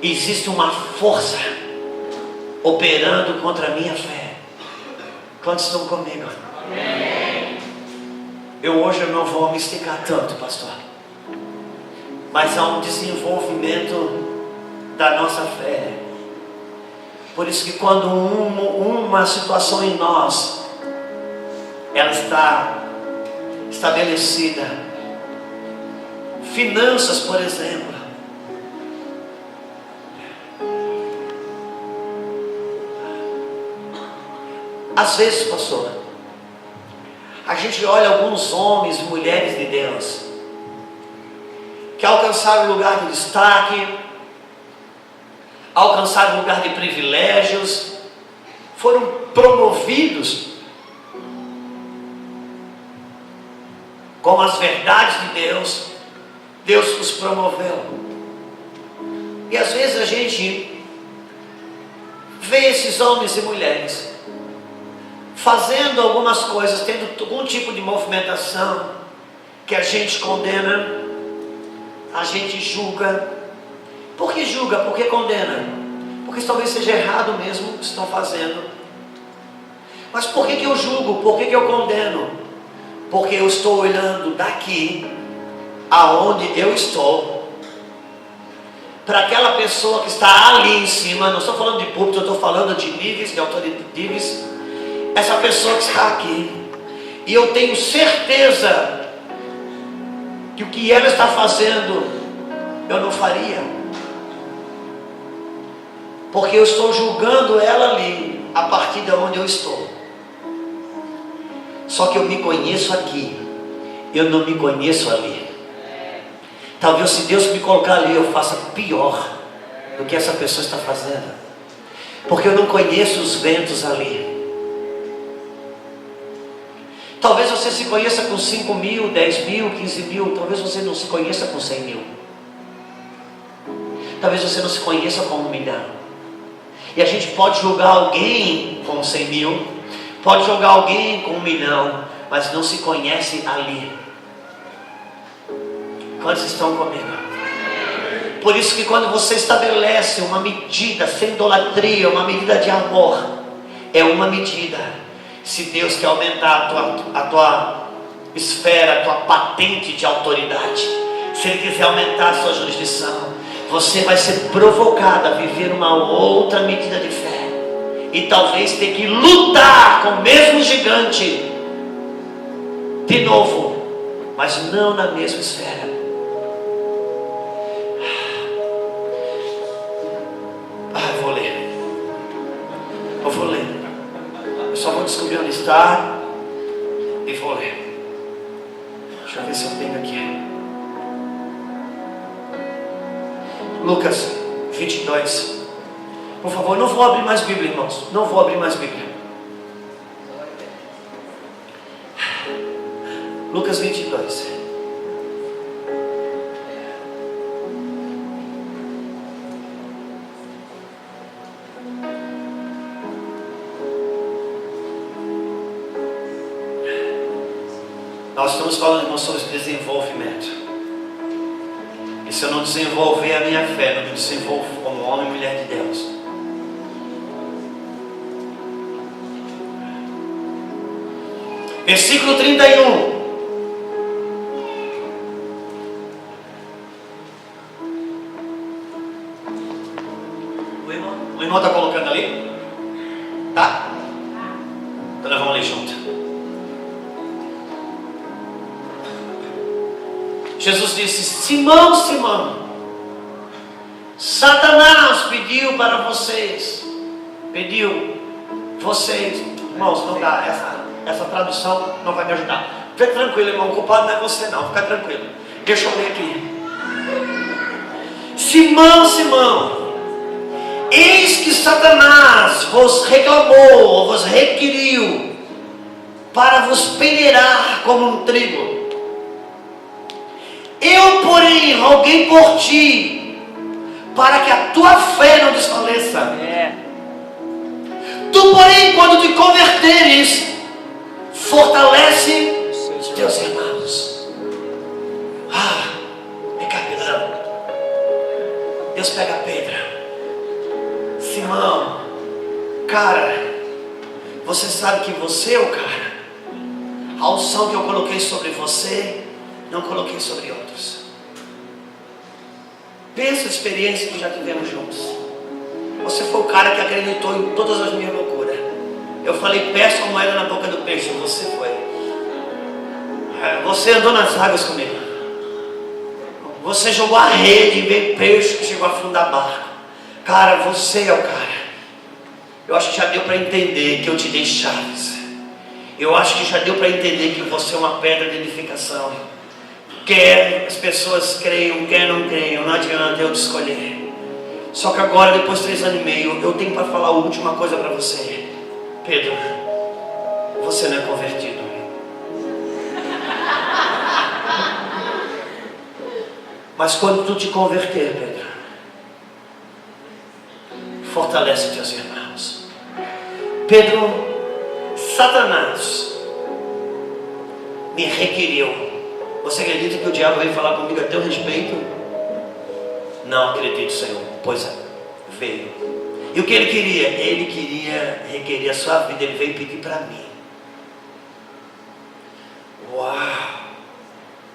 Existe uma força operando contra a minha fé. Quantos estão comigo? Hoje eu não vou me esticar tanto, pastor, mas há um desenvolvimento da nossa fé. Por isso que quando uma situação em nós ela está estabelecida, finanças, por exemplo, às vezes, pastor, a gente olha alguns homens e mulheres de Deus que alcançaram lugar de destaque, alcançaram lugar de privilégios, foram promovidos com as verdades de Deus. Deus os promoveu. E às vezes a gente vê esses homens e mulheres fazendo algumas coisas, tendo algum tipo de movimentação que a gente condena, a gente julga. Por que julga? Por que condena? Porque talvez seja errado mesmo o que estão fazendo. Mas por que eu julgo? Por que eu condeno? Porque eu estou olhando daqui, aonde eu estou, para aquela pessoa que está ali em cima. Não estou falando de púlpito, eu estou falando de níveis, de autoridades. Essa pessoa que está aqui, e eu tenho certeza que o que ela está fazendo eu não faria, porque eu estou julgando ela ali a partir de onde eu estou. Só que eu me conheço aqui, eu não me conheço ali. Talvez se Deus me colocar ali eu faça pior, do que essa pessoa está fazendo, porque eu não conheço os ventos ali. Talvez você se conheça com 5 mil, 10 mil, 15 mil. Talvez você não se conheça com 100 mil. Talvez você não se conheça com 1 milhão. E a gente pode julgar alguém com 100 mil, pode julgar alguém com 1 milhão, mas não se conhece ali. Quantos estão comigo? Por isso que quando você estabelece uma medida sem idolatria, uma medida de amor, é uma medida. Se Deus quer aumentar a tua esfera, a tua patente de autoridade, se Ele quiser aumentar a sua jurisdição, você vai ser provocado a viver uma outra medida de fé. E talvez ter que lutar com o mesmo gigante de novo, mas não na mesma esfera. Eu vou ler. Eu só vou descobrir onde está e vou ler. Deixa eu ver se eu tenho aqui. Lucas 22. Por favor, não vou abrir mais Bíblia, irmãos. Não vou abrir mais Bíblia. Lucas 22. Nós estamos falando, irmãos, sobre desenvolvimento. E se eu não desenvolver a minha fé, não me desenvolvo como homem e mulher de Deus. Versículo 31. O irmão está colocando ali? Tá? Então nós vamos ler junto. Jesus disse: Simão, Simão, Satanás pediu para vocês. Irmãos, não dá, essa tradução não vai me ajudar. Fica tranquilo, irmão, o culpado não é você não, fica tranquilo. Deixa eu ler aqui. Simão, Simão, eis que Satanás vos reclamou, vos requeriu, para vos peneirar como um trigo. Eu, porém, roguei por ti, para que a tua fé não desfaleça. Tu, porém, quando te converteres, fortalece os teus irmãos. Vem cá, Pedro. Deus pega Pedro. Simão, cara, você sabe que você é o cara. A unção que eu coloquei sobre você, não coloquei sobre outros. Pensa a experiência que já tivemos juntos. Você foi o cara que acreditou em todas as minhas loucuras. Eu falei, peça uma moeda na boca do peixe. Você foi. Você andou nas águas comigo. Você jogou a rede e veio peixe que chegou a afundar barco. Cara, você é o cara. Eu acho que já deu para entender que eu te dei chaves. Eu acho que já deu para entender que você é uma pedra de edificação. Quer as pessoas creiam, quer não creiam, não adianta eu te escolher. Só que agora, depois de 3 anos e meio, eu tenho para falar a última coisa para você. Pedro, você não é convertido. Mas quando tu te converter, Pedro, fortalece teus irmãos. Pedro, Satanás me requeriu. Você acredita que o diabo veio falar comigo a teu respeito? Não acredito, Senhor. Pois é, veio. E o que ele queria? Ele queria requerer a sua vida. Ele veio pedir para mim. Uau!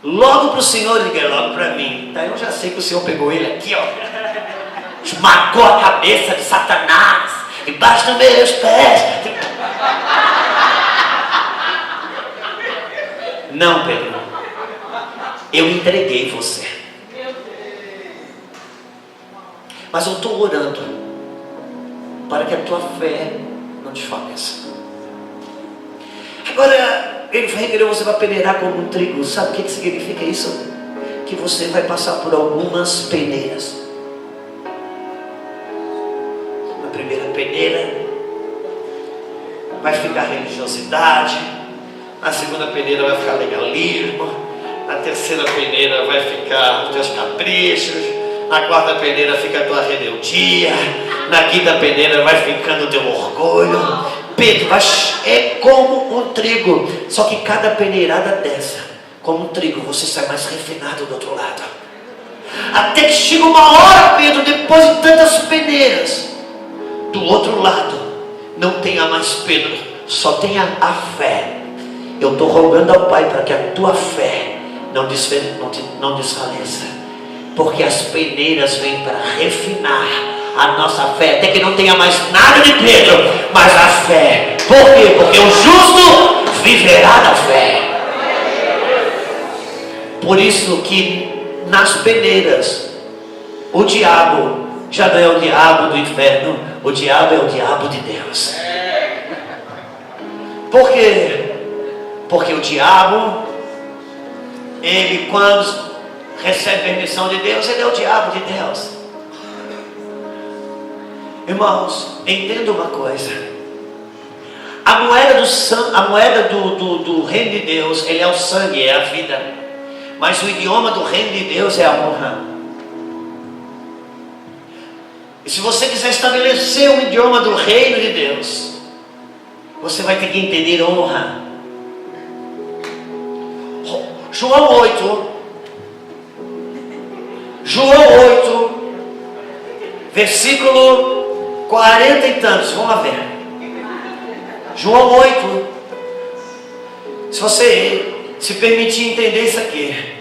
Logo para o Senhor, ele quer logo para mim. Tá, eu já sei que o Senhor pegou ele aqui, ó. Esmagou a cabeça de Satanás debaixo dos meus pés. Não, Pedro. Eu entreguei você. Mas eu estou orando para que a tua fé não te faleça. Agora, ele vai querer você vai peneirar como um trigo. Sabe o que significa isso? Que você vai passar por algumas peneiras. primeira peneira vai ficar religiosidade, na segunda peneira vai ficar legalismo, na terceira peneira vai ficar os teus caprichos, na quarta peneira fica a tua rebeldia, na quinta peneira vai ficando o teu orgulho. Pedro, é como um trigo, só que cada peneirada dessa, como um trigo, você sai mais refinado do outro lado. Até que chega uma hora, Pedro, depois de tantas peneiras, do outro lado não tenha mais Pedro, só tenha a fé. Eu estou rogando ao Pai para que a tua fé não desfaleça, porque as peneiras vêm para refinar a nossa fé, até que não tenha mais nada de Pedro, mas a fé. Por quê? Porque o justo viverá da fé. Por isso que nas peneiras o diabo já não é o diabo do inferno, o diabo é o diabo de Deus. Por quê? Porque o diabo, ele quando recebe permissão de Deus, ele é o diabo de Deus. Irmãos, entenda uma coisa: a moeda do reino de Deus, ele é o sangue, é a vida. Mas o idioma do reino de Deus é a honra. E se você quiser estabelecer o idioma do reino de Deus, você vai ter que entender honra. João 8, versículo 40 e tantos, vamos lá ver. João 8, se você se permitir entender isso aqui.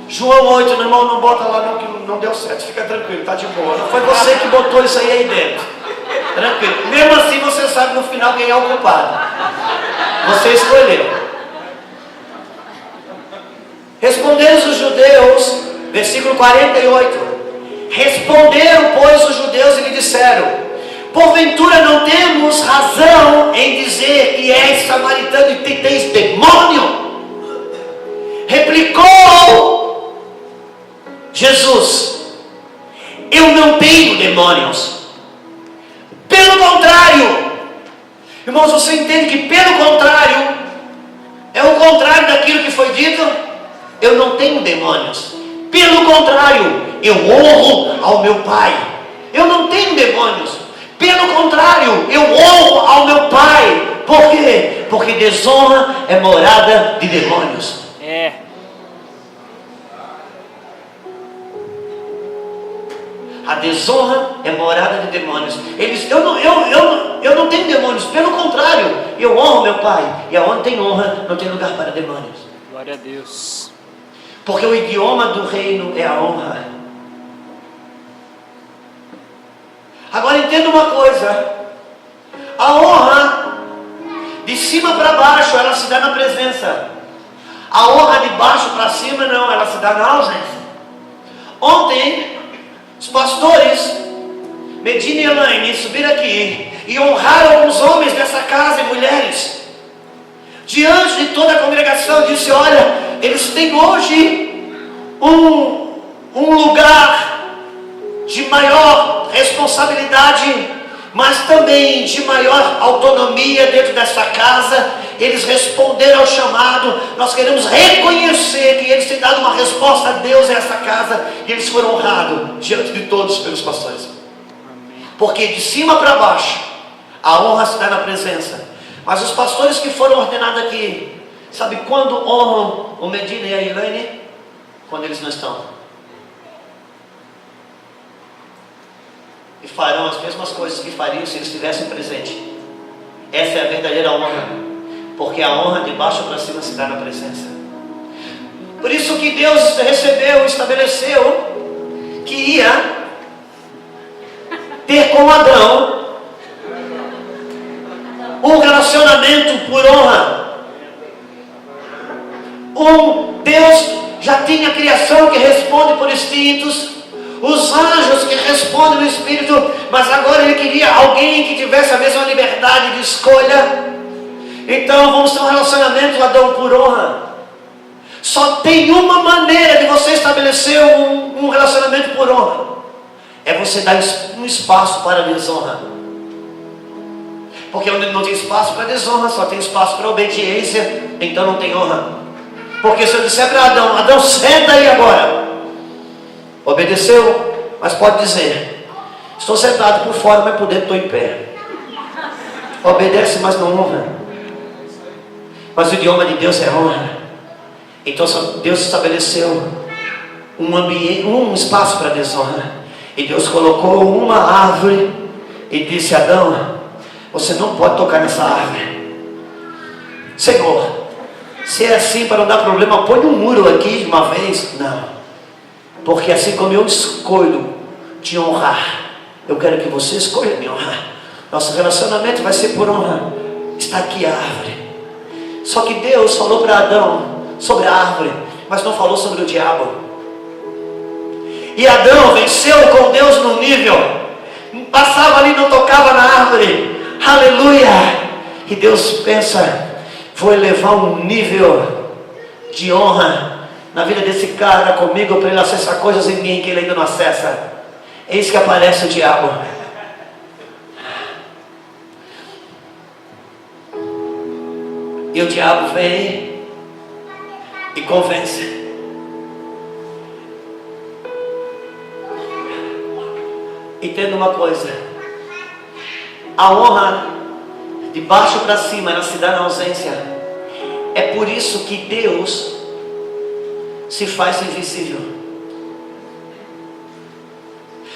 João 8, meu irmão, não bota lá não, que não deu certo, fica tranquilo, tá de boa. Não foi você que botou isso aí dentro. Tranquilo. Mesmo assim você sabe no final quem é o culpado. Você escolheu. Responderam os judeus, versículo 48. Responderam, pois, os judeus e lhe disseram: porventura não temos razão em dizer que és samaritano e tens demônio? Replicou Jesus: eu não tenho demônios. Pelo contrário, irmãos, você entende que pelo contrário é o contrário daquilo que foi dito? Eu não tenho demônios. Pelo contrário, eu honro ao meu Pai. Eu não tenho demônios. Pelo contrário, eu honro ao meu Pai. Por quê? Porque desonra é morada de demônios. A desonra é morada de demônios. Eles, eu não tenho demônios. Pelo contrário, eu honro meu Pai. E aonde tem honra, não tem lugar para demônios. Glória a Deus. Porque o idioma do reino é a honra. Agora entenda uma coisa: a honra de cima para baixo, ela se dá na presença. A honra de baixo para cima não, ela se dá na ausência. Ontem os pastores Medina e Elaine subiram aqui e honraram os homens dessa casa e mulheres diante de toda a congregação. Disse: olha, eles têm hoje um lugar de maior responsabilidade, mas também de maior autonomia dentro dessa casa. Eles responderam ao chamado. Nós queremos reconhecer que eles têm dado uma resposta a Deus a essa casa, e eles foram honrados diante de todos pelos pastores. Porque de cima para baixo a honra se dá na presença. Mas os pastores que foram ordenados aqui, sabe quando honram o Medina e a Elaine? Quando eles não estão. E farão as mesmas coisas que fariam se eles estivessem presentes. Essa é a verdadeira honra. Porque a honra de baixo para cima se dá na presença. Por isso que Deus recebeu, estabeleceu que ia ter com Adão um relacionamento por honra. Deus já tinha a criação que responde por instintos, os anjos que respondem no espírito, mas agora ele queria alguém que tivesse a mesma liberdade de escolha. Então vamos ter um relacionamento, Adão, por honra. Só tem uma maneira de você estabelecer um relacionamento por honra: é você dar um espaço para a desonra. Porque onde não tem espaço para desonra, só tem espaço para obediência, então não tem honra. Porque se eu disser para Adão, Adão, senta aí agora. Obedeceu, mas pode dizer, estou sentado por fora, mas por dentro estou em pé. Obedece, mas não honra. Mas o idioma de Deus é honra. Então Deus estabeleceu um ambiente, um espaço para desonra. E Deus colocou uma árvore e disse: Adão, você não pode tocar nessa árvore. Senhor, se é assim para não dar problema, põe um muro aqui de uma vez. Não, porque assim como eu escolho te honrar, eu quero que você escolha me honrar. Nosso relacionamento vai ser por honra. Está aqui a árvore. Só que Deus falou para Adão sobre a árvore, mas não falou sobre o diabo. E Adão venceu com Deus no nível, passava ali, não tocava na árvore. Aleluia! E Deus pensa, vou elevar um nível de honra na vida desse cara comigo, para ele acessar coisas em mim que ele ainda não acessa. Eis que aparece o diabo. E o diabo vem e convence. Entenda uma coisa: a honra de baixo para cima, ela se dá na ausência. É por isso que Deus se faz invisível.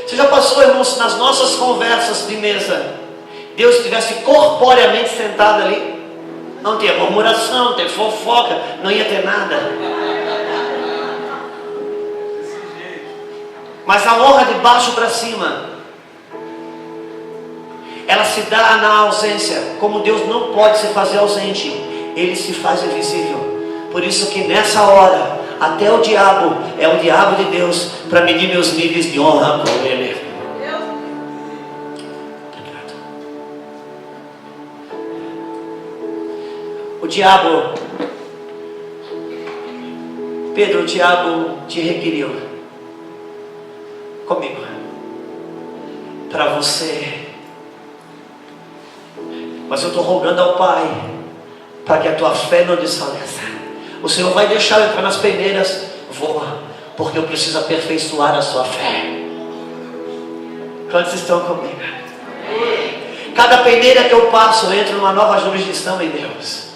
Você já passou, irmãos, nas nossas conversas de mesa, Deus estivesse corporeamente sentado ali? Não tinha murmuração, não tinha fofoca, não ia ter nada. Mas a honra de baixo para cima, ela se dá na ausência. Como Deus não pode se fazer ausente, Ele se faz invisível. Por isso que nessa hora, até o diabo é o diabo de Deus, para medir meus níveis de honra com Ele. O diabo, Pedro, o diabo te requeriu comigo, para você. Mas eu estou rogando ao Pai, para que a tua fé não desfaleça. O Senhor vai deixar eu entrar nas peneiras? Vou, porque eu preciso aperfeiçoar a sua fé. Quantos estão comigo? Cada peneira que eu passo, eu entro numa nova jurisdição em Deus.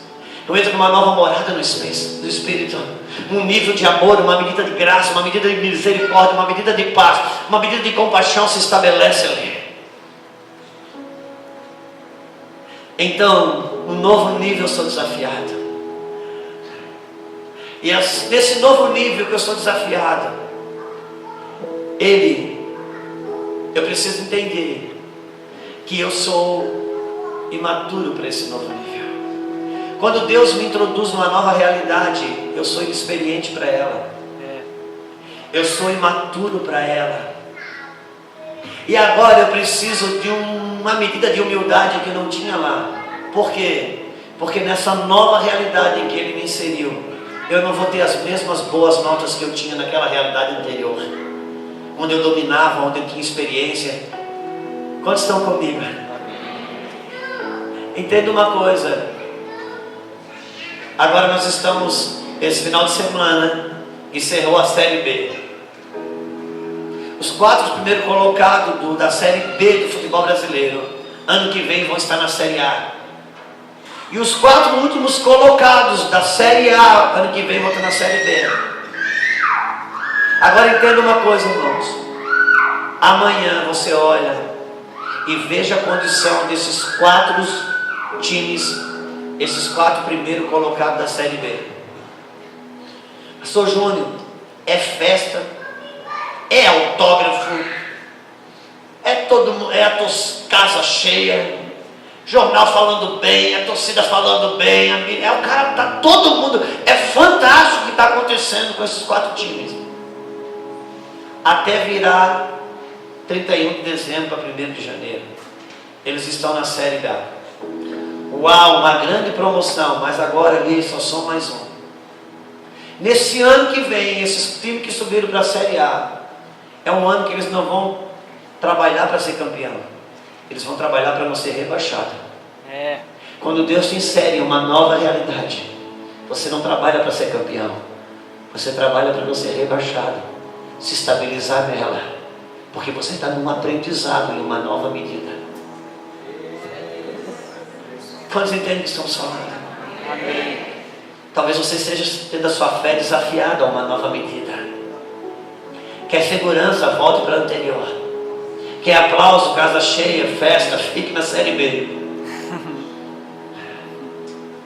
Eu entro numa nova morada no Espírito. Um nível de amor, uma medida de graça, uma medida de misericórdia, uma medida de paz, uma medida de compaixão se estabelece ali. Então, no novo nível eu sou desafiado. E nesse novo nível que eu sou desafiado, eu preciso entender que eu sou imaturo para esse novo nível. Quando Deus me introduz numa nova realidade, eu sou inexperiente para ela. Eu sou imaturo para ela. E agora eu preciso de uma medida de humildade que não tinha lá. Por quê? Porque nessa nova realidade em que Ele me inseriu, eu não vou ter as mesmas boas notas que eu tinha naquela realidade anterior, onde eu dominava, onde eu tinha experiência. Quantos estão comigo? Entenda uma coisa. Agora nós estamos, esse final de semana, encerrou a Série B. Os 4 primeiros colocados da Série B do futebol brasileiro, ano que vem vão estar na Série A. E os 4 últimos colocados da Série A, ano que vem vão estar na Série B. Agora entenda uma coisa, irmãos. Amanhã você olha e veja a condição desses 4 times, esses 4 primeiros colocados da Série B. Pastor Júnior, é festa, é autógrafo, é a casa cheia, jornal falando bem, a torcida falando bem, o cara tá todo mundo, é fantástico o que está acontecendo com esses 4 times. Até virar 31 de dezembro para 1º de janeiro, eles estão na Série A. Uau, uma grande promoção, mas agora ali só são mais um. Nesse ano que vem, esses times que subiram para a Série A, é um ano que eles não vão trabalhar para ser campeão. Eles vão trabalhar para não ser rebaixado. Quando Deus te insere em uma nova realidade, você não trabalha para ser campeão. Você trabalha para não ser rebaixado, se estabilizar nela, porque você está num aprendizado em uma nova medida. Quantos entendem o que estamos falando? Amém. Talvez você esteja tendo a sua fé desafiada a uma nova medida. Quer segurança? Volte para a anterior. Quer aplauso, casa cheia, festa? Fique na série B.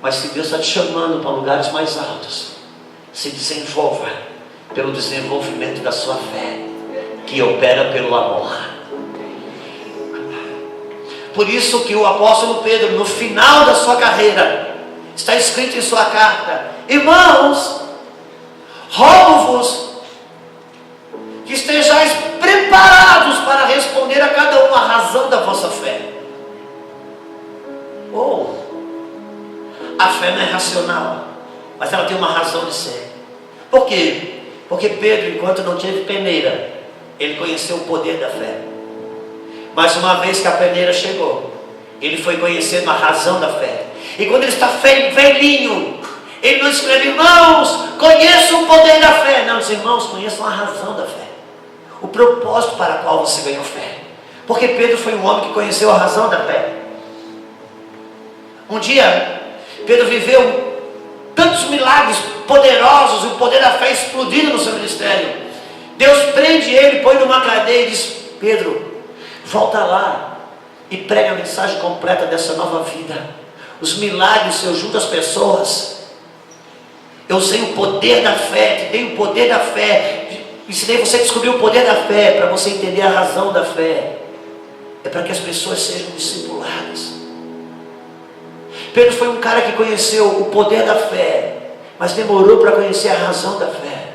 Mas se Deus está te chamando para lugares mais altos, se desenvolva pelo desenvolvimento da sua fé, que opera pelo amor. Por isso que o apóstolo Pedro, no final da sua carreira, está escrito em sua carta: irmãos, rogo-vos que estejais preparados para responder a cada um a razão da vossa fé. A fé não é racional, mas ela tem uma razão de ser. Por quê? Porque Pedro, enquanto não teve peneira, ele conheceu o poder da fé. Mas uma vez que a peneira chegou, ele foi conhecendo a razão da fé. E quando ele está velhinho, ele não escreve: irmãos, conheçam o poder da fé. Não, os irmãos conheçam a razão da fé, o propósito para o qual você ganhou fé. Porque Pedro foi um homem que conheceu a razão da fé. Um dia Pedro viveu tantos milagres poderosos, e o poder da fé explodindo no seu ministério. Deus prende ele, põe numa cadeia e diz: Pedro, volta lá e prega a mensagem completa dessa nova vida. Os milagres eu junto às pessoas. Eu usei o poder da fé, te dei o poder da fé, ensinei você a descobrir o poder da fé, para você entender a razão da fé. É para que as pessoas sejam discipuladas. Pedro foi um cara que conheceu o poder da fé, mas demorou para conhecer a razão da fé.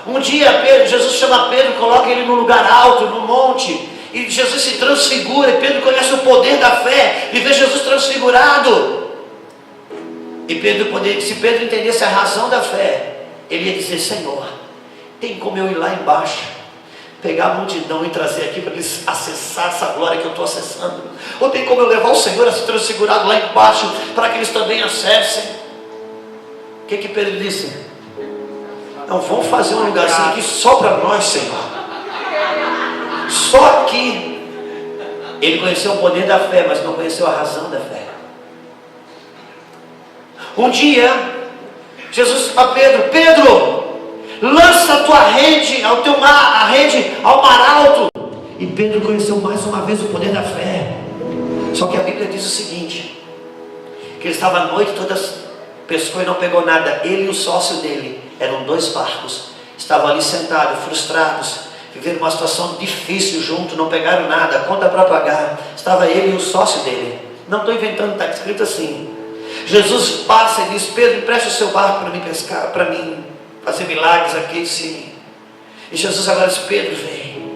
Um dia Jesus chama Pedro, coloca ele num lugar alto, num monte, e Jesus se transfigura, e Pedro conhece o poder da fé, e vê Jesus transfigurado. E se Pedro entendesse a razão da fé, ele ia dizer: Senhor, tem como eu ir lá embaixo, pegar a multidão e trazer aqui para eles acessar essa glória que eu estou acessando? Ou tem como eu levar o Senhor a se transfigurado lá embaixo, para que eles também acessem? O que Pedro disse? Não, vamos fazer um lugarzinho aqui só para nós, Senhor. Só aqui. Ele conheceu o poder da fé, mas não conheceu a razão da fé. Um dia, Jesus disse para Pedro: Pedro, lança a tua rede ao teu mar, a rede ao mar alto. E Pedro conheceu mais uma vez o poder da fé. Só que a Bíblia diz o seguinte: que ele estava a noite toda, pescou e não pegou nada. Ele e o sócio dele, eram 2 barcos, estavam ali sentados, frustrados, vivendo uma situação difícil junto, não pegaram nada, conta para pagar. Estava ele e o sócio dele. Não estou inventando, está escrito assim. Jesus passa e diz: Pedro, empresta o seu barco para mim pescar, para mim fazer milagres aqui, sim. E Jesus agora diz: Pedro, vem,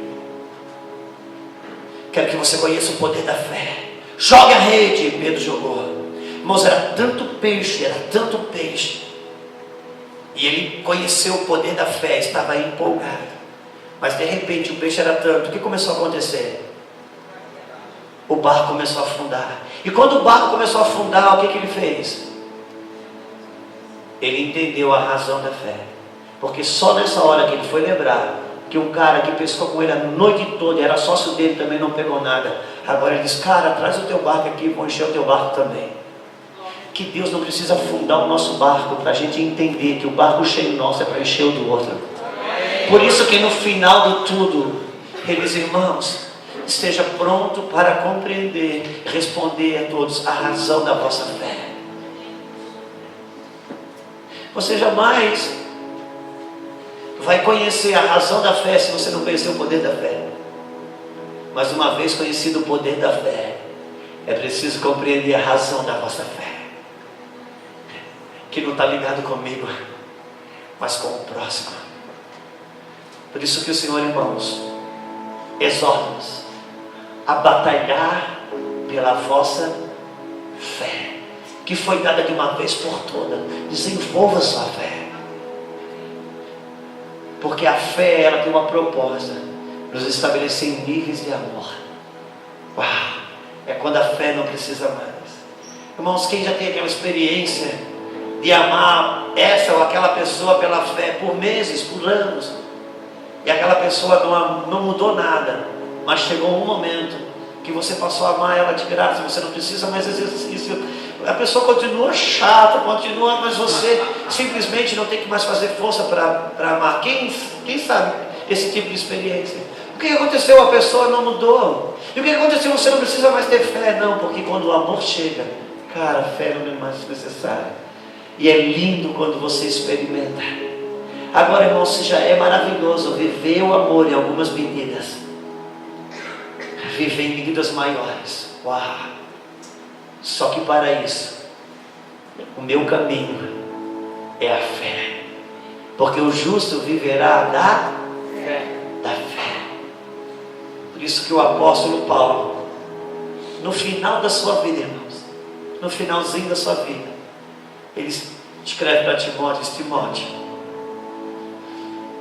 quero que você conheça o poder da fé. Joga a rede. E Pedro jogou. Irmãos, era tanto peixe, e ele conheceu o poder da fé, estava empolgado. Mas de repente o peixe era tanto, o que começou a acontecer? O barco começou a afundar. E quando o barco começou a afundar, o que ele fez? Ele entendeu a razão da fé. Porque só nessa hora que ele foi lembrar que um cara que pescou com ele a noite toda, era sócio dele, também não pegou nada. Agora ele diz: cara, traz o teu barco aqui, vou encher o teu barco também. Que Deus não precisa afundar o nosso barco para a gente entender que o barco cheio nosso é para encher o do outro. Por isso que no final de tudo, ele diz: irmãos, esteja pronto para compreender, responder a todos a razão da vossa fé. Você jamais vai conhecer a razão da fé se você não conhecer o poder da fé. Mas uma vez conhecido o poder da fé, é preciso compreender a razão da vossa fé, que não está ligado comigo, mas com o próximo. Por isso que o Senhor, irmãos, exorta-nos a batalhar pela vossa fé, que foi dada de uma vez por todas. Desenvolva sua fé, porque a fé, ela tem uma proposta. nos estabelecer em níveis de amor. Uau! É quando a fé não precisa mais. Irmãos, quem já tem aquela experiência de amar essa ou aquela pessoa pela fé por meses, por anos, e aquela pessoa não mudou nada, mas chegou um momento que você passou a amar ela de graça, você não precisa mais exercício, a pessoa continua chata, continua, mas você simplesmente não tem que mais fazer força para amar. Quem sabe esse tipo de experiência? O que aconteceu? A pessoa não mudou. E o que aconteceu? Você não precisa mais ter fé, não, porque quando o amor chega, cara, a fé não é mais necessária. E é lindo quando você experimenta. Agora, irmãos, já é maravilhoso viver o amor em algumas medidas, viver em medidas maiores. Uau! Só que para isso, o meu caminho é a fé, porque o justo viverá da fé. Por isso que o apóstolo Paulo, no final da sua vida, irmãos, no finalzinho da sua vida, ele escreve para Timóteo: Timóteo,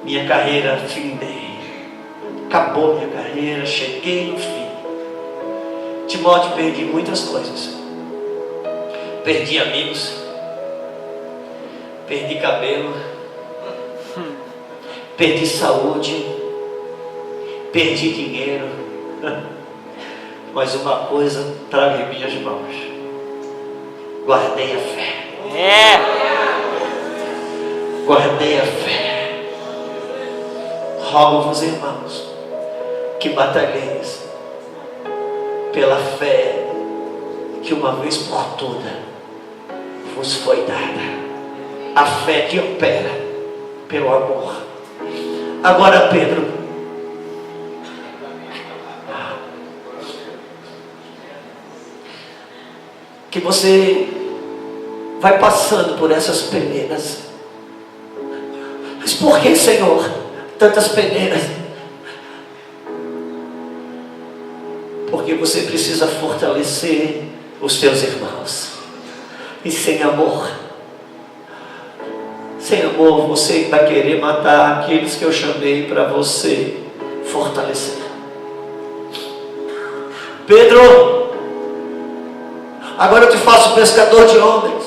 minha carreira findei, acabou minha carreira, cheguei no fim. Timóteo, perdi muitas coisas, perdi amigos, perdi cabelo, perdi saúde, perdi dinheiro, mas uma coisa trago em minhas mãos: guardei a fé. Guardei a fé. Rogo-vos, irmãos, que batalheis pela fé que uma vez por toda vos foi dada, a fé que opera pelo amor. Agora, Pedro, que você vai passando por essas peneiras. Mas por que, Senhor, tantas peneiras? Porque você precisa fortalecer os teus irmãos. E sem amor você vai querer matar aqueles que eu chamei para você fortalecer. Pedro, agora eu te faço pescador de homens.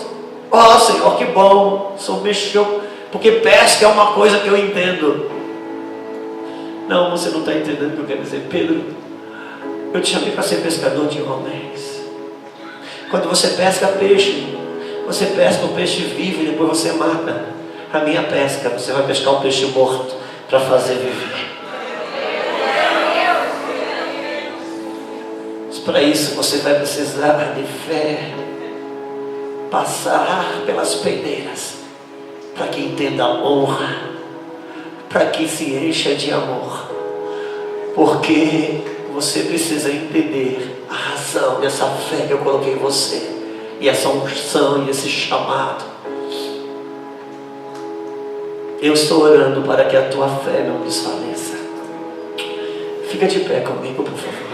Oh, Senhor, que bom, sou mexeu, porque pesca é uma coisa que eu entendo. Não, você não está entendendo o que eu quero dizer. Pedro, eu te chamei para ser pescador de homens. Quando você pesca peixe, você pesca um peixe vivo e depois você mata. A minha pesca, você vai pescar um peixe morto para fazer viver. Mas para isso você vai precisar de fé, passar pelas peneiras, para que entenda a honra, para que se encha de amor, porque você precisa entender a razão dessa fé que eu coloquei em você, e essa unção e esse chamado. Eu estou orando para que a tua fé não desfaleça. Fica de pé comigo, por favor.